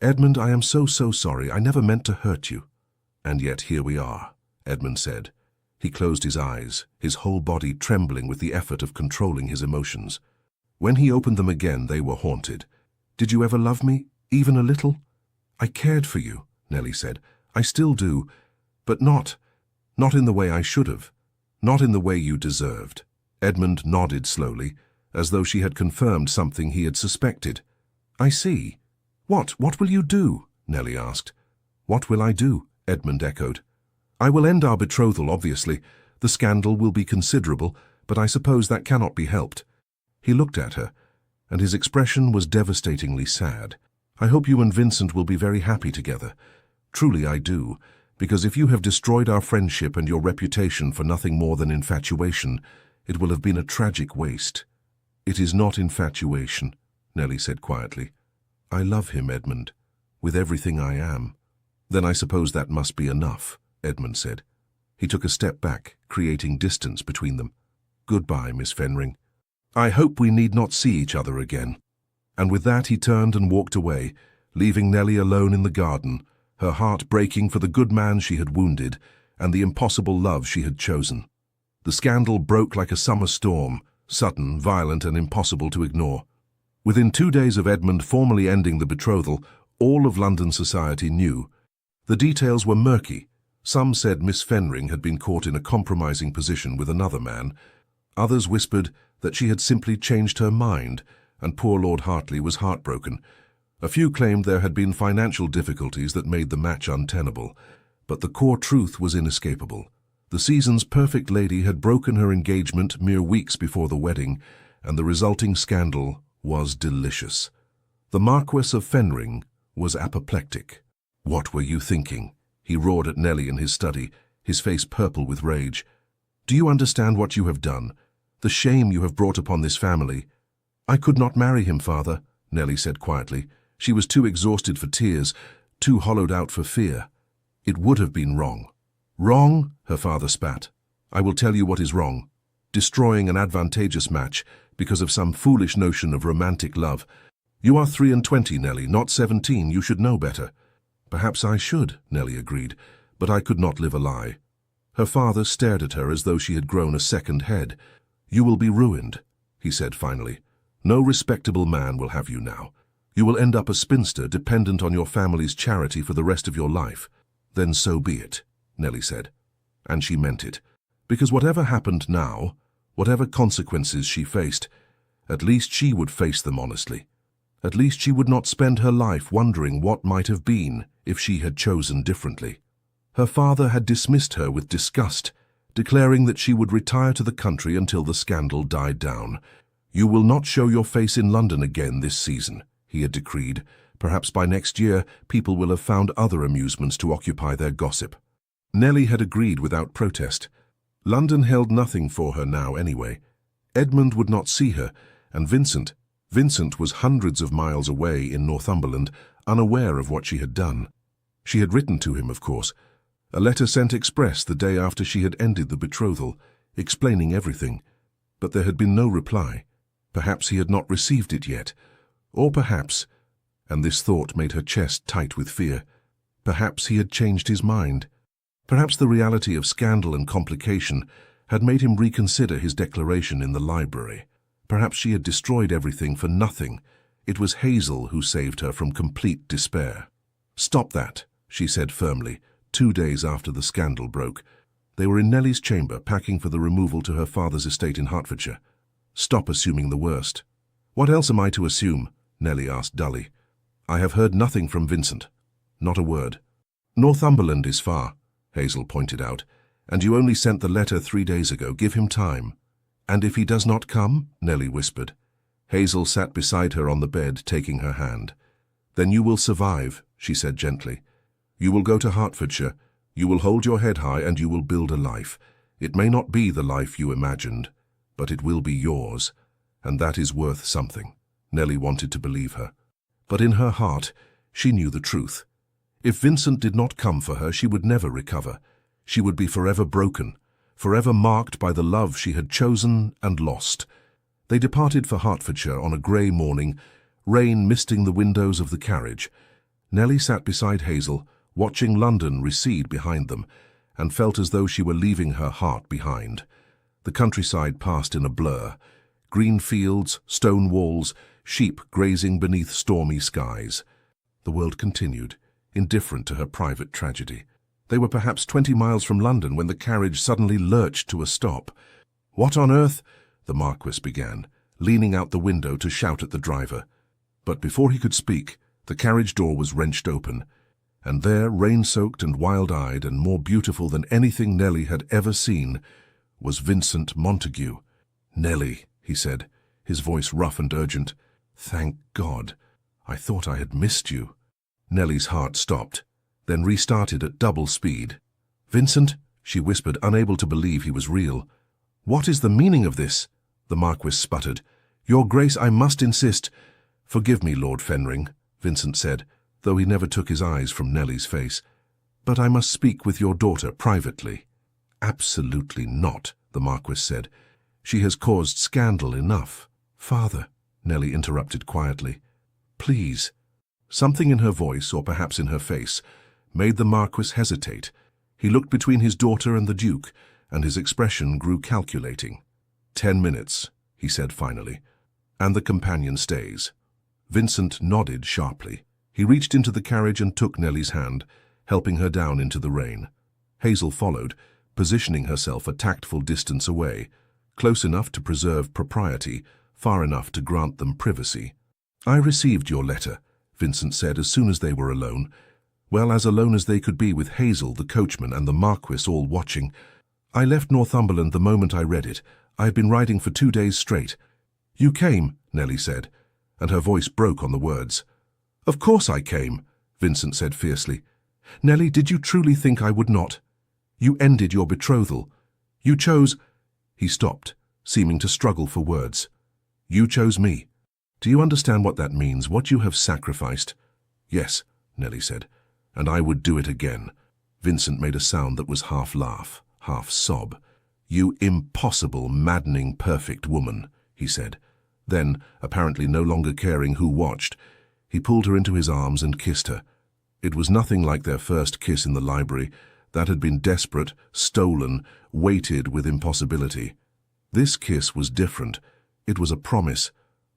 "Edmund, I am so sorry. I never meant to hurt you." "And yet here we are," Edmund said. He closed his eyes, his whole body trembling with the effort of controlling his emotions. When he opened them again, they were haunted. "Did you ever love me, even a little?" "I cared for you," Nellie said. "I still do, but not in the way I should have. Not in the way you deserved." Edmund nodded slowly, as though she had confirmed something he had suspected. "I see. What will you do?" Nellie asked. "What will I do?" Edmund echoed. "I will end our betrothal, obviously. The scandal will be considerable, but I suppose that cannot be helped." He looked at her, and his expression was devastatingly sad. "I hope you and Vincent will be very happy together. Truly I do, because if you have destroyed our friendship and your reputation for nothing more than infatuation, it will have been a tragic waste." "It is not infatuation," Nellie said quietly. "I love him, Edmund, with everything I am." "Then I suppose that must be enough," Edmund said. He took a step back, creating distance between them. "Goodbye, Miss Fenring. I hope we need not see each other again." And with that he turned and walked away, leaving Nellie alone in the garden, her heart breaking for the good man she had wounded and the impossible love she had chosen. The scandal broke like a summer storm, sudden, violent, and impossible to ignore. Within 2 days of Edmund formally ending the betrothal, all of London society knew. The details were murky. Some said Miss Fenring had been caught in a compromising position with another man. Others whispered that she had simply changed her mind, and poor Lord Hartley was heartbroken. A few claimed there had been financial difficulties that made the match untenable, but the core truth was inescapable. The season's perfect lady had broken her engagement mere weeks before the wedding, and the resulting scandal was delicious. The Marquess of Fenring was apoplectic. "What were you thinking?" he roared at Nellie in his study, his face purple with rage. "Do you understand what you have done? The shame you have brought upon this family?" "I could not marry him, father," Nellie said quietly. She was too exhausted for tears, too hollowed out for fear. "It would have been wrong." "Wrong?" her father spat. "I will tell you what is wrong. Destroying an advantageous match because of some foolish notion of romantic love. You are 23, Nellie, not 17. You should know better." "Perhaps I should," Nellie agreed, "but I could not live a lie." Her father stared at her as though she had grown a second head. "You will be ruined," he said finally. "No respectable man will have you now. You will end up a spinster dependent on your family's charity for the rest of your life." "Then so be it," Nellie said. And she meant it. Because whatever happened now, whatever consequences she faced, at least she would face them honestly. At least she would not spend her life wondering what might have been if she had chosen differently. Her father had dismissed her with disgust, declaring that she would retire to the country until the scandal died down. "You will not show your face in London again this season," he had decreed. "Perhaps by next year people will have found other amusements to occupy their gossip." Nellie had agreed without protest. London held nothing for her now anyway. Edmund would not see her, and Vincent was hundreds of miles away in Northumberland, unaware of what she had done. She had written to him, of course. A letter sent express the day after she had ended the betrothal, explaining everything. But there had been no reply. Perhaps he had not received it yet. Or perhaps, and this thought made her chest tight with fear, perhaps he had changed his mind. Perhaps the reality of scandal and complication had made him reconsider his declaration in the library. Perhaps she had destroyed everything for nothing. It was Hazel who saved her from complete despair. "Stop that," she said firmly, 2 days after the scandal broke. They were in Nellie's chamber, packing for the removal to her father's estate in Hertfordshire. "Stop assuming the worst." "What else am I to assume?" Nellie asked dully. "I have heard nothing from Vincent. Not a word." "Northumberland is far," Hazel pointed out, And you only sent the letter 3 days ago. Give him time. And if he does not come? Nellie whispered. Hazel sat beside her on the bed, taking her hand. Then you will survive, she said gently. You will go to Hertfordshire. You will hold your head high and you will build a life. It may not be the life you imagined, but it will be yours. And that is worth something. Nellie wanted to believe her. But in her heart, she knew the truth. If Vincent did not come for her, she would never recover. She would be forever broken, forever marked by the love she had chosen and lost. They departed for Hertfordshire on a grey morning, rain misting the windows of the carriage. Nellie sat beside Hazel, watching London recede behind them, and felt as though she were leaving her heart behind. The countryside passed in a blur. Green fields, stone walls, sheep grazing beneath stormy skies. The world continued, indifferent to her private tragedy. They were perhaps 20 miles from London when the carriage suddenly lurched to a stop. "What on earth?" the Marquis began, leaning out the window to shout at the driver. But before he could speak, the carriage door was wrenched open, and there, rain-soaked and wild-eyed and more beautiful than anything Nellie had ever seen, was Vincent Montague. "Nellie," he said, his voice rough and urgent. "Thank God. I thought I had missed you." Nellie's heart stopped, then restarted at double speed. "Vincent," she whispered, unable to believe he was real. "What is the meaning of this?" the Marquis sputtered. "Your Grace, I must insist—" "Forgive me, Lord Fenring," Vincent said, though he never took his eyes from Nellie's face. "But I must speak with your daughter privately." "Absolutely not," the Marquis said. "She has caused scandal enough." "Father," Nellie interrupted quietly, "please." Something in her voice, or perhaps in her face, made the Marquis hesitate. He looked between his daughter and the Duke, and his expression grew calculating. 10 minutes, he said finally, and the companion stays. Vincent nodded sharply. He reached into the carriage and took Nellie's hand, helping her down into the rain. Hazel followed, positioning herself a tactful distance away, close enough to preserve propriety, far enough to grant them privacy. "I received your letter," Vincent said as soon as they were alone. Well, as alone as they could be with Hazel, the coachman, and the Marquis all watching. "I left Northumberland the moment I read it. I have been riding for 2 days straight." "You came," Nellie said, and her voice broke on the words. "Of course I came," Vincent said fiercely. "Nellie, did you truly think I would not? You ended your betrothal. You chose—" He stopped, seeming to struggle for words. "You chose me. Do you understand what that means, what you have sacrificed?" "Yes," Nellie said, "and I would do it again." Vincent made a sound that was half laugh, half sob. "You impossible, maddening, perfect woman," he said. Then, apparently no longer caring who watched, he pulled her into his arms and kissed her. It was nothing like their first kiss in the library. That had been desperate, stolen, weighted with impossibility. This kiss was different. It was a promise,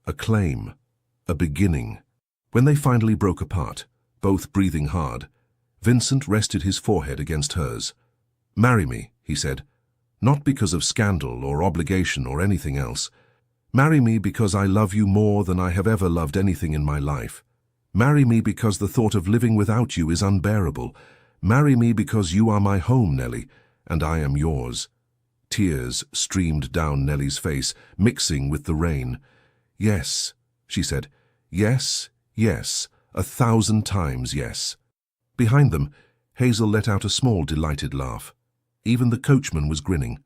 a claim, a beginning. When they finally broke apart, both breathing hard, Vincent rested his forehead against hers. "Marry me," he said, "not because of scandal or obligation or anything else. Marry me because I love you more than I have ever loved anything in my life. Marry me because the thought of living without you is unbearable. Marry me because you are my home, Nellie, and I am yours." Tears streamed down Nellie's face, mixing with the rain. "Yes," she said. "Yes, yes, 1,000 times yes." Behind them, Hazel let out a small, delighted laugh. Even the coachman was grinning.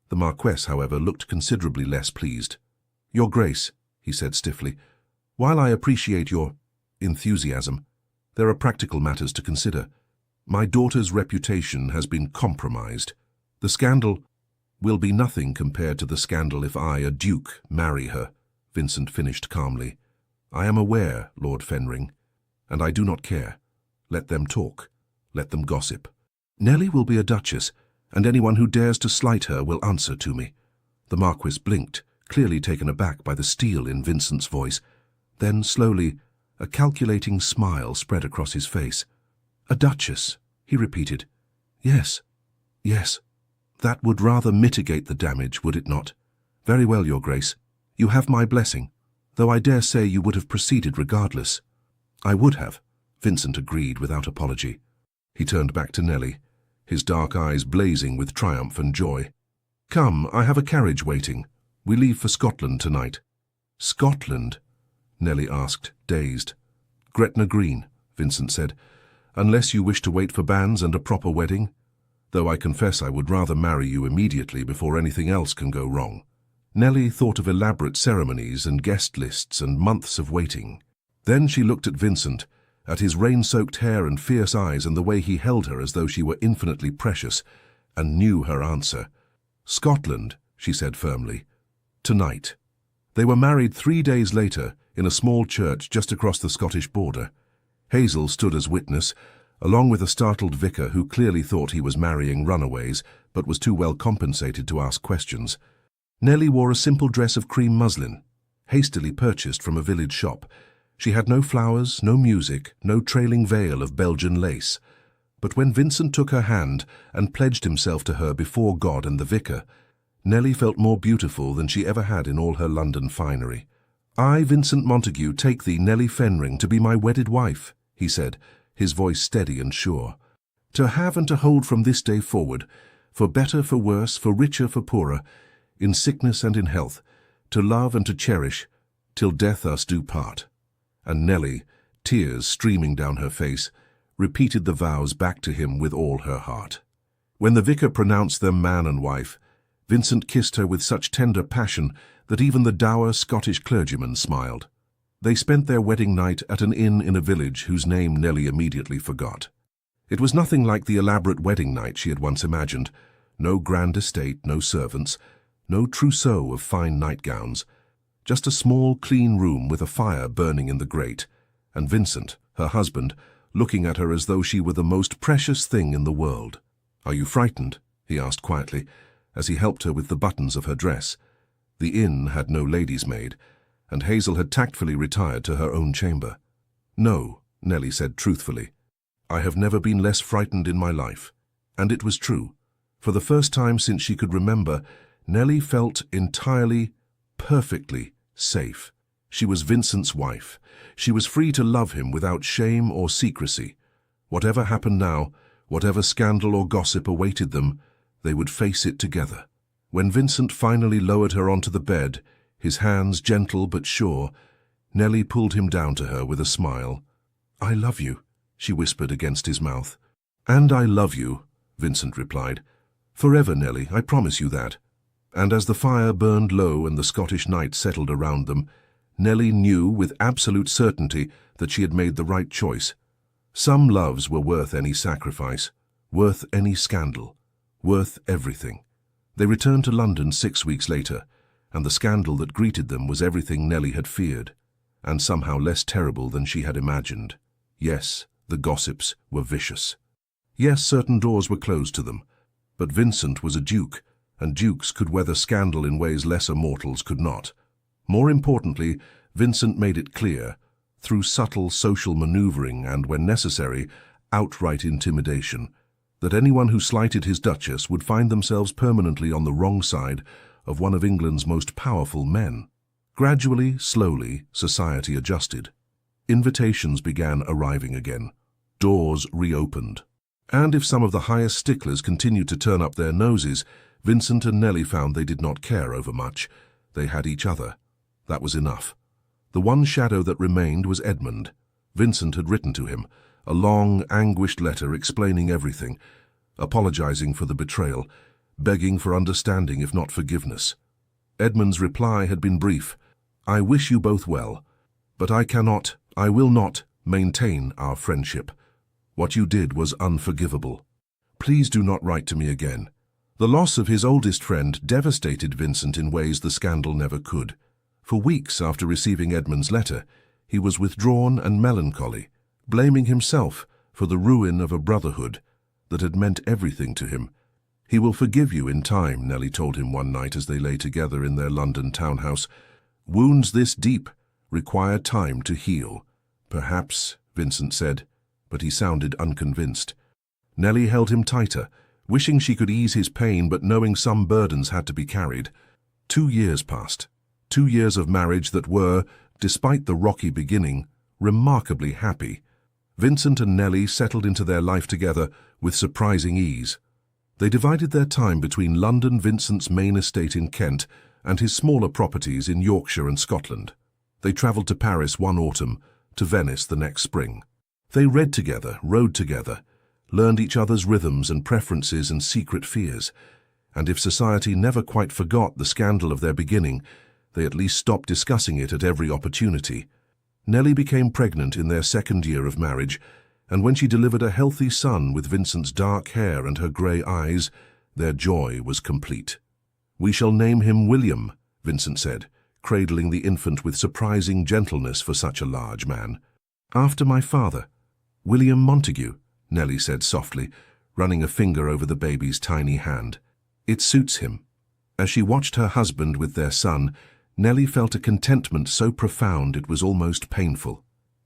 The Marquess, however, looked considerably less pleased. "Your Grace," he said stiffly, "while I appreciate your enthusiasm, there are practical matters to consider. My daughter's reputation has been compromised. The scandal will be nothing compared to the scandal if I, a duke, marry her," Vincent finished calmly. "I am aware, Lord Fenring, and I do not care. Let them talk. Let them gossip. Nellie will be a duchess, and anyone who dares to slight her will answer to me." The Marquis blinked, clearly taken aback by the steel in Vincent's voice. Then, slowly, a calculating smile spread across his face. "A duchess," he repeated. "Yes, yes. That would rather mitigate the damage, would it not? Very well, Your Grace. You have my blessing, though I dare say you would have proceeded regardless." "I would have," Vincent agreed without apology. He turned back to Nellie. his dark eyes blazing with triumph and joy. "Come, I have a carriage waiting. We leave for Scotland tonight." "Scotland?" Nellie asked, dazed. "Gretna Green," Vincent said, "unless you wish to wait for banns and a proper wedding. Though I confess I would rather marry you immediately before anything else can go wrong." Nellie thought of elaborate ceremonies and guest lists and months of waiting. Then she looked at Vincent, at his rain-soaked hair and fierce eyes and the way he held her as though she were infinitely precious, and knew her answer. "Scotland," she said firmly. "Tonight." They were married 3 days later in a small church just across the Scottish border. Hazel stood as witness, along with a startled vicar who clearly thought he was marrying runaways but was too well compensated to ask questions. Nellie wore a simple dress of cream muslin, hastily purchased from a village shop. She had no flowers, no music, no trailing veil of Belgian lace. But when Vincent took her hand and pledged himself to her before God and the vicar, Nellie felt more beautiful than she ever had in all her London finery. "I, Vincent Montague, take thee, Nellie Fenring, to be my wedded wife," he said, his voice steady and sure. "To have and to hold from this day forward, for better, for worse, for richer, for poorer, in sickness and in health, to love and to cherish, till death us do part." And Nellie, tears streaming down her face, repeated the vows back to him with all her heart. When the vicar pronounced them man and wife, Vincent kissed her with such tender passion that even the dour Scottish clergyman smiled. They spent their wedding night at an inn in a village whose name Nellie immediately forgot. It was nothing like the elaborate wedding night she had once imagined. No grand estate, no servants, no trousseau of fine nightgowns. Just a small, clean room with a fire burning in the grate, and Vincent, her husband, looking at her as though she were the most precious thing in the world. "Are you frightened?" he asked quietly, as he helped her with the buttons of her dress. The inn had no lady's maid, and Hazel had tactfully retired to her own chamber. "No," Nellie said truthfully. "I have never been less frightened in my life." And it was true. For the first time since she could remember, Nellie felt entirely, perfectly safe. She was Vincent's wife. She was free to love him without shame or secrecy. Whatever happened now, whatever scandal or gossip awaited them, they would face it together. When Vincent finally lowered her onto the bed, his hands gentle but sure, Nellie pulled him down to her with a smile. "I love you," she whispered against his mouth. "And I love you," Vincent replied. "Forever, Nellie, I promise you that." And as the fire burned low and the Scottish night settled around them, Nellie knew with absolute certainty that she had made the right choice. Some loves were worth any sacrifice, worth any scandal, worth everything. They returned to London 6 weeks later, and the scandal that greeted them was everything Nellie had feared, and somehow less terrible than she had imagined. Yes, the gossips were vicious. Yes, certain doors were closed to them, but Vincent was a duke, and dukes could weather scandal in ways lesser mortals could not. More importantly, Vincent made it clear, through subtle social maneuvering and, when necessary, outright intimidation, that anyone who slighted his Duchess would find themselves permanently on the wrong side of one of England's most powerful men. Gradually, slowly, society adjusted. Invitations began arriving again. Doors reopened. And if some of the highest sticklers continued to turn up their noses, Vincent and Nellie found they did not care over much. They had each other. That was enough. The one shadow that remained was Edmund. Vincent had written to him, a long, anguished letter explaining everything, apologizing for the betrayal, begging for understanding if not forgiveness. Edmund's reply had been brief. "I wish you both well, but I will not maintain our friendship. What you did was unforgivable. Please do not write to me again." The loss of his oldest friend devastated Vincent in ways the scandal never could. For weeks after receiving Edmund's letter, he was withdrawn and melancholy, blaming himself for the ruin of a brotherhood that had meant everything to him. "He will forgive you in time," Nellie told him one night as they lay together in their London townhouse. "Wounds this deep require time to heal." "Perhaps," Vincent said, but he sounded unconvinced. Nellie held him tighter, wishing she could ease his pain but knowing some burdens had to be carried. 2 years passed. 2 years of marriage that were, despite the rocky beginning, remarkably happy. Vincent and Nellie settled into their life together with surprising ease. They divided their time between London, Vincent's main estate in Kent, and his smaller properties in Yorkshire and Scotland. They travelled to Paris one autumn, to Venice the next spring. They read together, rode together, learned each other's rhythms and preferences and secret fears, and if society never quite forgot the scandal of their beginning, they at least stopped discussing it at every opportunity. Nellie became pregnant in their second year of marriage, and when she delivered a healthy son with Vincent's dark hair and her grey eyes, their joy was complete. "We shall name him William," Vincent said, cradling the infant with surprising gentleness for such a large man. "After my father, William Montague," Nellie said softly, running a finger over the baby's tiny hand. "It suits him." As she watched her husband with their son, Nellie felt a contentment so profound it was almost painful.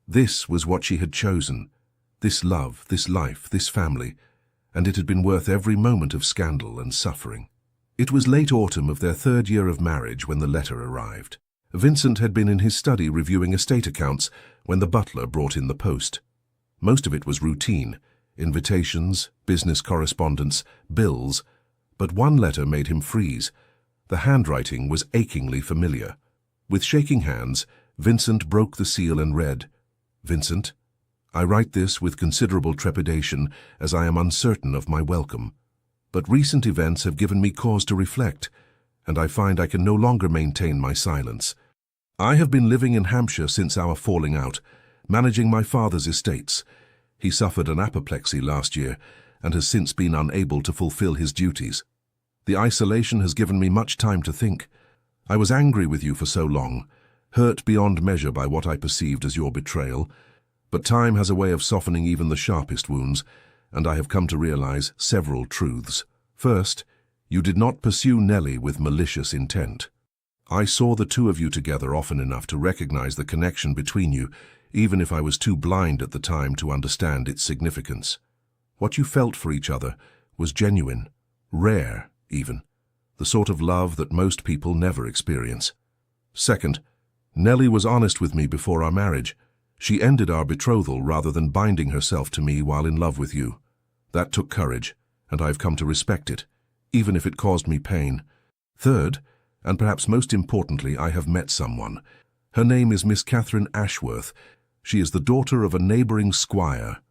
This was what she had chosen. This love, this life, this family, and it had been worth every moment of scandal and suffering. It was late autumn of their third year of marriage when the letter arrived. Vincent had been in his study reviewing estate accounts when the butler brought in the post. Most of it was routine, invitations, business correspondence, bills, but one letter made him freeze. The handwriting was achingly familiar. With shaking hands, Vincent broke the seal and read, "Vincent, I write this with considerable trepidation as I am uncertain of my welcome. But recent events have given me cause to reflect, and I find I can no longer maintain my silence. I have been living in Hampshire since our falling out, managing my father's estates. He suffered an apoplexy last year and has since been unable to fulfill his duties. The isolation has given me much time to think. I was angry with you for so long, hurt beyond measure by what I perceived as your betrayal, but time has a way of softening even the sharpest wounds, and I have come to realize several truths. First, you did not pursue Nellie with malicious intent. I saw the two of you together often enough to recognize the connection between you, even if I was too blind at the time to understand its significance. What you felt for each other was genuine, rare even, the sort of love that most people never experience. Second, Nellie was honest with me before our marriage. She ended our betrothal rather than binding herself to me while in love with you. That took courage, and I've come to respect it, even if it caused me pain. Third, and perhaps most importantly, I have met someone. Her name is Miss Catherine Ashworth. She is the daughter of a neighbouring squire.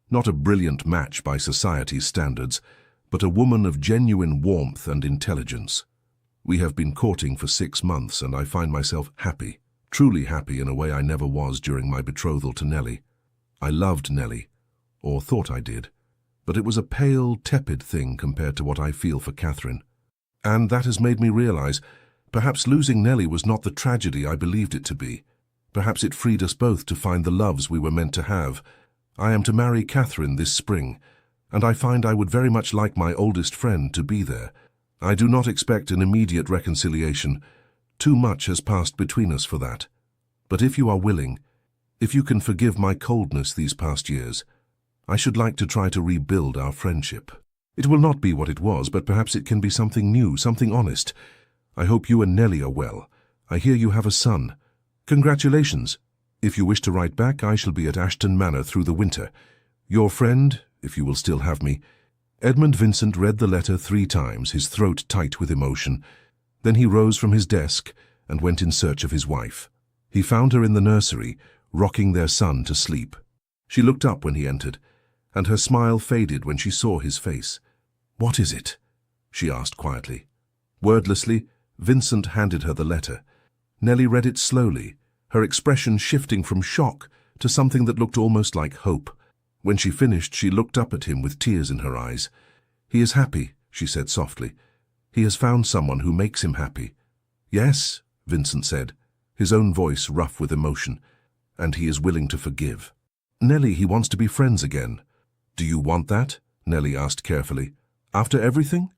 Not a brilliant match by society's standards, but a woman of genuine warmth and intelligence. We have been courting for 6 months, and I find myself happy, truly happy in a way I never was during my betrothal to Nellie. I loved Nellie, or thought I did, but it was a pale, tepid thing compared to what I feel for Catherine. And that has made me realize, perhaps losing Nellie was not the tragedy I believed it to be. Perhaps it freed us both to find the loves we were meant to have. I am to marry Catherine this spring, and I find I would very much like my oldest friend to be there. I do not expect an immediate reconciliation. Too much has passed between us for that. But if you are willing, if you can forgive my coldness these past years, I should like to try to rebuild our friendship. It will not be what it was, but perhaps it can be something new, something honest. I hope you and Nellie are well. I hear you have a son. Congratulations. If you wish to write back, I shall be at Ashton Manor through the winter. Your friend, if you will still have me." Edmund Vincent read the letter 3 times, his throat tight with emotion. Then he rose from his desk and went in search of his wife. He found her in the nursery, rocking their son to sleep. She looked up when he entered, and her smile faded when she saw his face. "What is it?" she asked quietly. Wordlessly, Vincent handed her the letter. Nellie read it slowly, her expression shifting from shock to something that looked almost like hope. When she finished, she looked up at him with tears in her eyes. "He is happy," she said softly. "He has found someone who makes him happy." "Yes," Vincent said, his own voice rough with emotion, "and he is willing to forgive. Nellie, he wants to be friends again." "Do you want that?" Nellie asked carefully. "After everything?"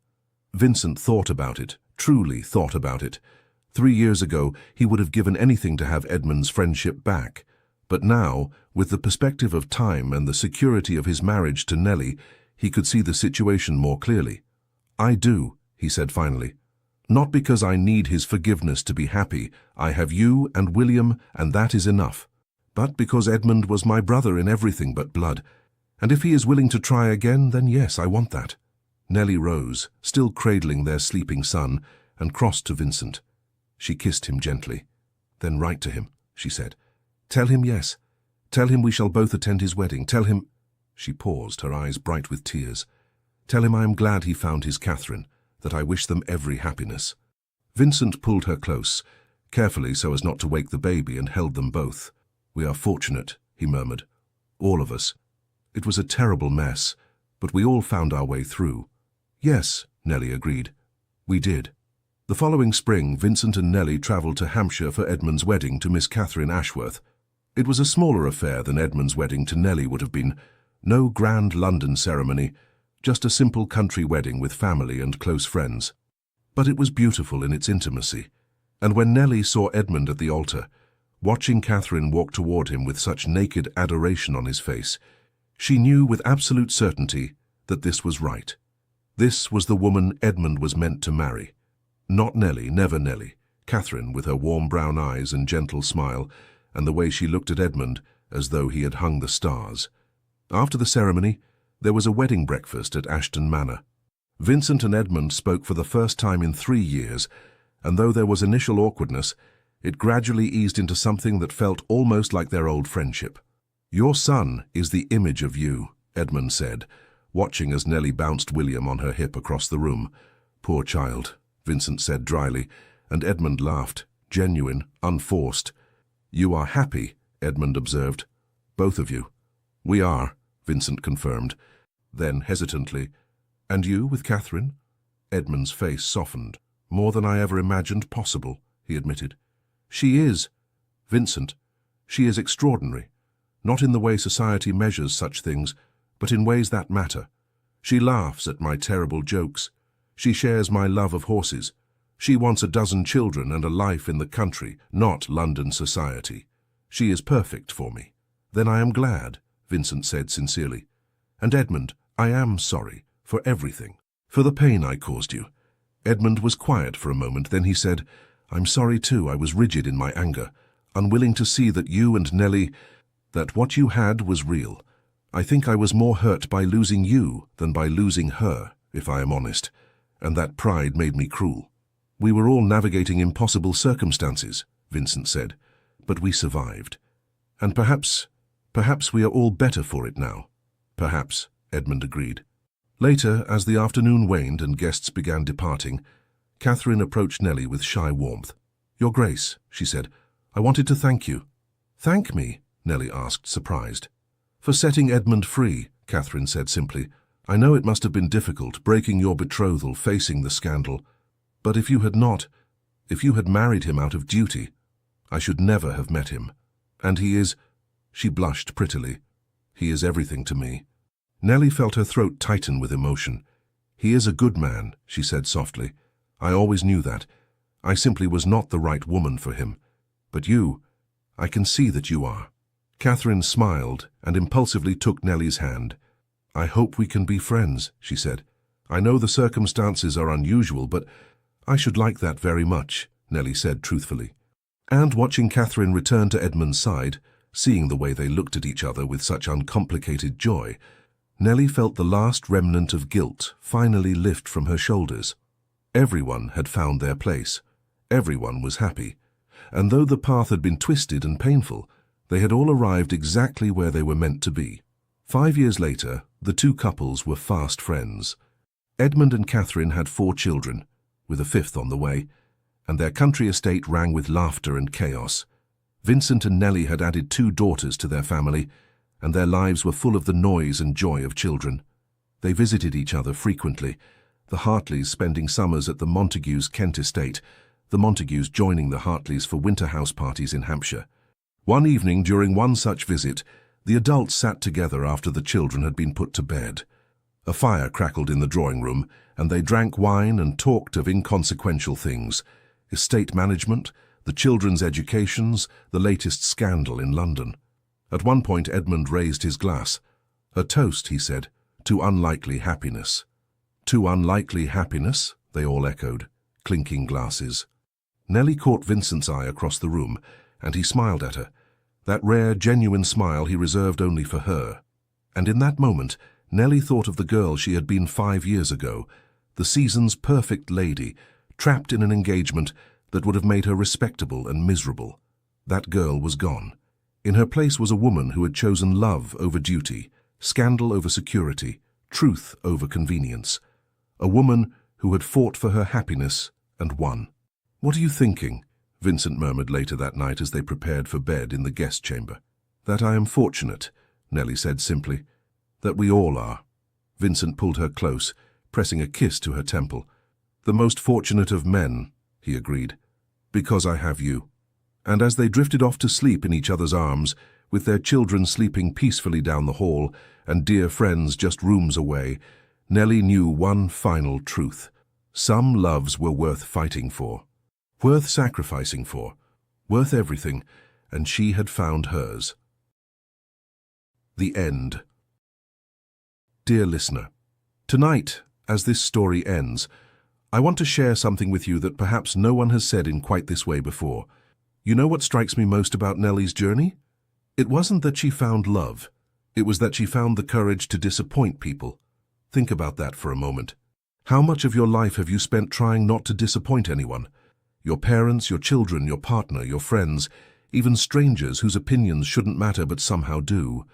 Vincent thought about it, truly thought about it. 3 years ago, he would have given anything to have Edmund's friendship back. But now, with the perspective of time and the security of his marriage to Nellie, he could see the situation more clearly. "I do," he said finally. "Not because I need his forgiveness to be happy. I have you and William, and that is enough. but because Edmund was my brother in everything but blood. And if he is willing to try again, then yes, I want that." Nellie rose, still cradling their sleeping son, and crossed to Vincent. She kissed him gently. "Then write to him," she said. "Tell him yes. Tell him we shall both attend his wedding. Tell him—" She paused, her eyes bright with tears. "Tell him I am glad he found his Catherine, that I wish them every happiness." Vincent pulled her close, carefully so as not to wake the baby, and held them both. "We are fortunate," he murmured. "All of us. It was a terrible mess, but we all found our way through." "Yes," Nellie agreed. "We did." The following spring, Vincent and Nellie travelled to Hampshire for Edmund's wedding to Miss Catherine Ashworth. It was a smaller affair than Edmund's wedding to Nellie would have been. No grand London ceremony, just a simple country wedding with family and close friends. But it was beautiful in its intimacy, and when Nellie saw Edmund at the altar, watching Catherine walk toward him with such naked adoration on his face, she knew with absolute certainty that this was right. This was the woman Edmund was meant to marry. Not Nellie, never Nellie. Catherine, with her warm brown eyes and gentle smile, and the way she looked at Edmund as though he had hung the stars. After the ceremony, there was a wedding breakfast at Ashton Manor. Vincent and Edmund spoke for the first time in 3 years, and though there was initial awkwardness, it gradually eased into something that felt almost like their old friendship. "Your son is the image of you," Edmund said, watching as Nellie bounced William on her hip across the room. "Poor child," Vincent said dryly, and Edmund laughed, genuine, unforced. "You are happy," Edmund observed. "Both of you." "We are," Vincent confirmed. Then, hesitantly, "And you with Catherine?" Edmund's face softened. "More than I ever imagined possible," he admitted. "She is, Vincent. She is extraordinary. Not in the way society measures such things, but in ways that matter. She laughs at my terrible jokes. She shares my love of horses. She wants a dozen children and a life in the country, not London society. She is perfect for me." "Then I am glad," Vincent said sincerely. "And Edmund, I am sorry for everything, for the pain I caused you." Edmund was quiet for a moment, then he said, "I'm sorry too, I was rigid in my anger, unwilling to see that you and Nellie, that what you had was real. I think I was more hurt by losing you than by losing her, if I am honest, and that pride made me cruel." "We were all navigating impossible circumstances," Vincent said, "but we survived. And perhaps we are all better for it now." "Perhaps," Edmund agreed. Later, as the afternoon waned and guests began departing, Catherine approached Nellie with shy warmth. "Your Grace," she said, "I wanted to thank you." "Thank me?" Nellie asked, surprised. "For setting Edmund free," Catherine said simply. "I know it must have been difficult, breaking your betrothal, facing the scandal. But if you had married him out of duty, I should never have met him. And he is—" She blushed prettily. "He is everything to me." Nellie felt her throat tighten with emotion. "He is a good man," she said softly. "I always knew that. I simply was not the right woman for him. But you, I can see that you are." Catherine smiled and impulsively took Nellie's hand. "I hope we can be friends," she said. "I know the circumstances are unusual, but I should like that very much," Nellie said truthfully. And watching Catherine return to Edmund's side, seeing the way they looked at each other with such uncomplicated joy, Nellie felt the last remnant of guilt finally lift from her shoulders. Everyone had found their place. Everyone was happy. And though the path had been twisted and painful, they had all arrived exactly where they were meant to be. 5 years later, the two couples were fast friends. Edmund and Catherine had 4 children, with a 5th on the way, and their country estate rang with laughter and chaos. Vincent and Nellie had added 2 daughters to their family, and their lives were full of the noise and joy of children. They visited each other frequently, the Hartleys spending summers at the Montagues' Kent estate, the Montagues joining the Hartleys for winter house parties in Hampshire. One evening during one such visit, the adults sat together after the children had been put to bed. A fire crackled in the drawing room, and they drank wine and talked of inconsequential things: estate management, the children's educations, the latest scandal in London. At one point Edmund raised his glass. "A toast," he said, "to unlikely happiness." "To unlikely happiness?" they all echoed, clinking glasses. Nellie caught Vincent's eye across the room, and he smiled at her. that rare, genuine smile he reserved only for her. And in that moment, Nellie thought of the girl she had been 5 years ago, the season's perfect lady, trapped in an engagement that would have made her respectable and miserable. That girl was gone. In her place was a woman who had chosen love over duty, scandal over security, truth over convenience. A woman who had fought for her happiness and won. "What are you thinking?" Vincent murmured later that night as they prepared for bed in the guest chamber. "That I am fortunate," Nellie said simply. "That we all are." Vincent pulled her close, pressing a kiss to her temple. "The most fortunate of men," he agreed, "because I have you." And as they drifted off to sleep in each other's arms, with their children sleeping peacefully down the hall and dear friends just rooms away, Nellie knew one final truth. Some loves were worth fighting for, worth sacrificing for, worth everything, and she had found hers. The end. Dear listener, tonight, as this story ends, I want to share something with you that perhaps no one has said in quite this way before. You know what strikes me most about Nellie's journey? It wasn't that she found love. It was that she found the courage to disappoint people. Think about that for a moment. How much of your life have you spent trying not to disappoint anyone? Your parents, your children, your partner, your friends, even strangers whose opinions shouldn't matter but somehow do.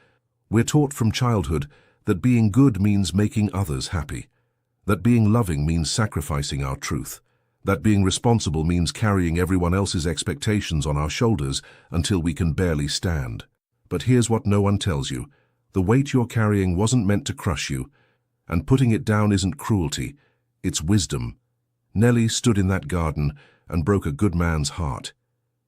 We're taught from childhood that being good means making others happy, that being loving means sacrificing our truth, that being responsible means carrying everyone else's expectations on our shoulders until we can barely stand. But here's what no one tells you. The weight you're carrying wasn't meant to crush you, and putting it down isn't cruelty, it's wisdom. Nellie stood in that garden and broke a good man's heart.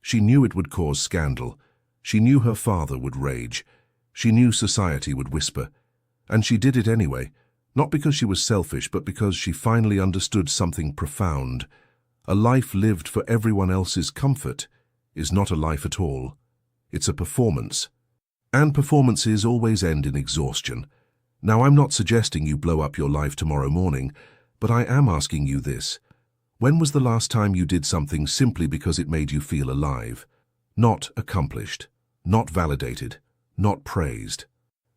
She knew it would cause scandal. She knew her father would rage. She knew society would whisper. And she did it anyway, not because she was selfish, but because she finally understood something profound. A life lived for everyone else's comfort is not a life at all. It's a performance. And performances always end in exhaustion. Now, I'm not suggesting you blow up your life tomorrow morning, but I am asking you this. When was the last time you did something simply because it made you feel alive? Not accomplished, not validated, not praised,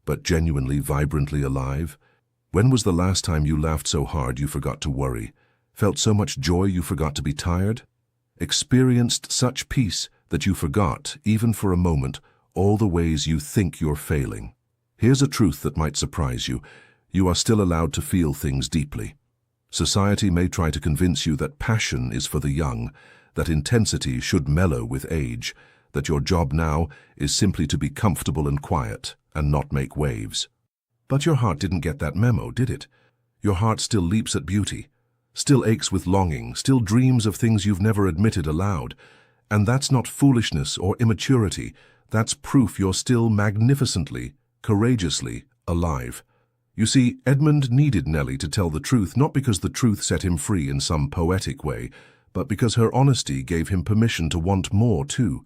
but genuinely, vibrantly alive? When was the last time you laughed so hard you forgot to worry, felt so much joy you forgot to be tired, experienced such peace that you forgot, even for a moment, all the ways you think you're failing? Here's a truth that might surprise you. You are still allowed to feel things deeply. Society may try to convince you that passion is for the young, that intensity should mellow with age, that your job now is simply to be comfortable and quiet and not make waves. But your heart didn't get that memo, did it? Your heart still leaps at beauty, still aches with longing, still dreams of things you've never admitted aloud. And that's not foolishness or immaturity. That's proof you're still magnificently, courageously alive. You see, Edmund needed Nellie to tell the truth, not because the truth set him free in some poetic way, but because her honesty gave him permission to want more too.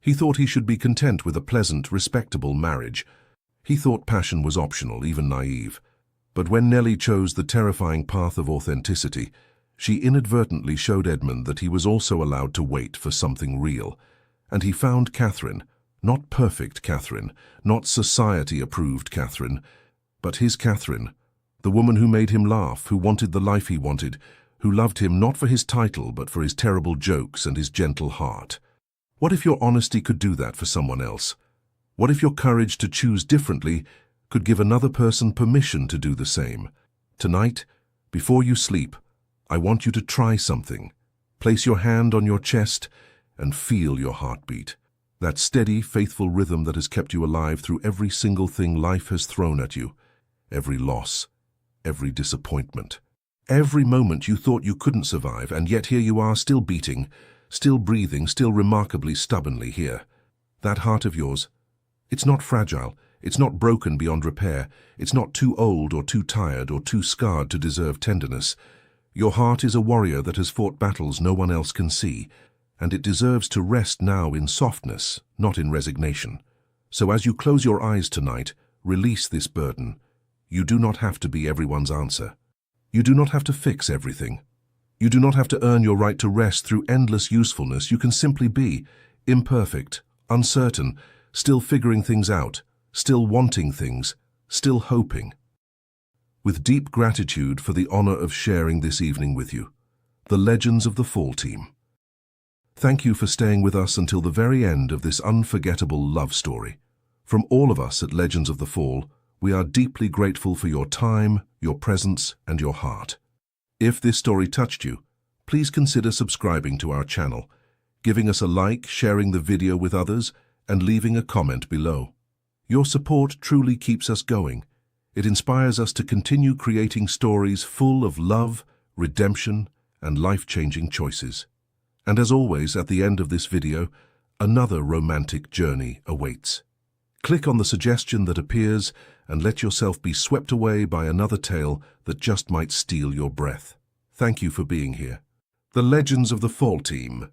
He thought he should be content with a pleasant, respectable marriage. He thought passion was optional, even naive. But when Nellie chose the terrifying path of authenticity, she inadvertently showed Edmund that he was also allowed to wait for something real. And he found Catherine. Not perfect Catherine, not society-approved Catherine, but his Catherine, the woman who made him laugh, who wanted the life he wanted, who loved him not for his title but for his terrible jokes and his gentle heart. What if your honesty could do that for someone else? What if your courage to choose differently could give another person permission to do the same? Tonight, before you sleep, I want you to try something. Place your hand on your chest and feel your heartbeat. That steady, faithful rhythm that has kept you alive through every single thing life has thrown at you. Every loss, every disappointment, every moment you thought you couldn't survive, and yet here you are, still beating, still breathing, still remarkably stubbornly here. That heart of yours, it's not fragile, it's not broken beyond repair, it's not too old or too tired or too scarred to deserve tenderness. Your heart is a warrior that has fought battles no one else can see, and it deserves to rest now in softness, not in resignation. So as you close your eyes tonight, release this burden. You do not have to be everyone's answer. You do not have to fix everything. You do not have to earn your right to rest through endless usefulness. You can simply be imperfect, uncertain, still figuring things out, still wanting things, still hoping. With deep gratitude for the honor of sharing this evening with you, the Legends of the Fall team. Thank you for staying with us until the very end of this unforgettable love story. From all of us at Legends of the Fall, we are deeply grateful for your time, your presence, and your heart. If this story touched you, please consider subscribing to our channel, giving us a like, sharing the video with others, and leaving a comment below. Your support truly keeps us going. It inspires us to continue creating stories full of love, redemption, and life-changing choices. And as always, at the end of this video, another romantic journey awaits. Click on the suggestion that appears and let yourself be swept away by another tale that just might steal your breath. Thank you for being here. The Legends of the Fall team.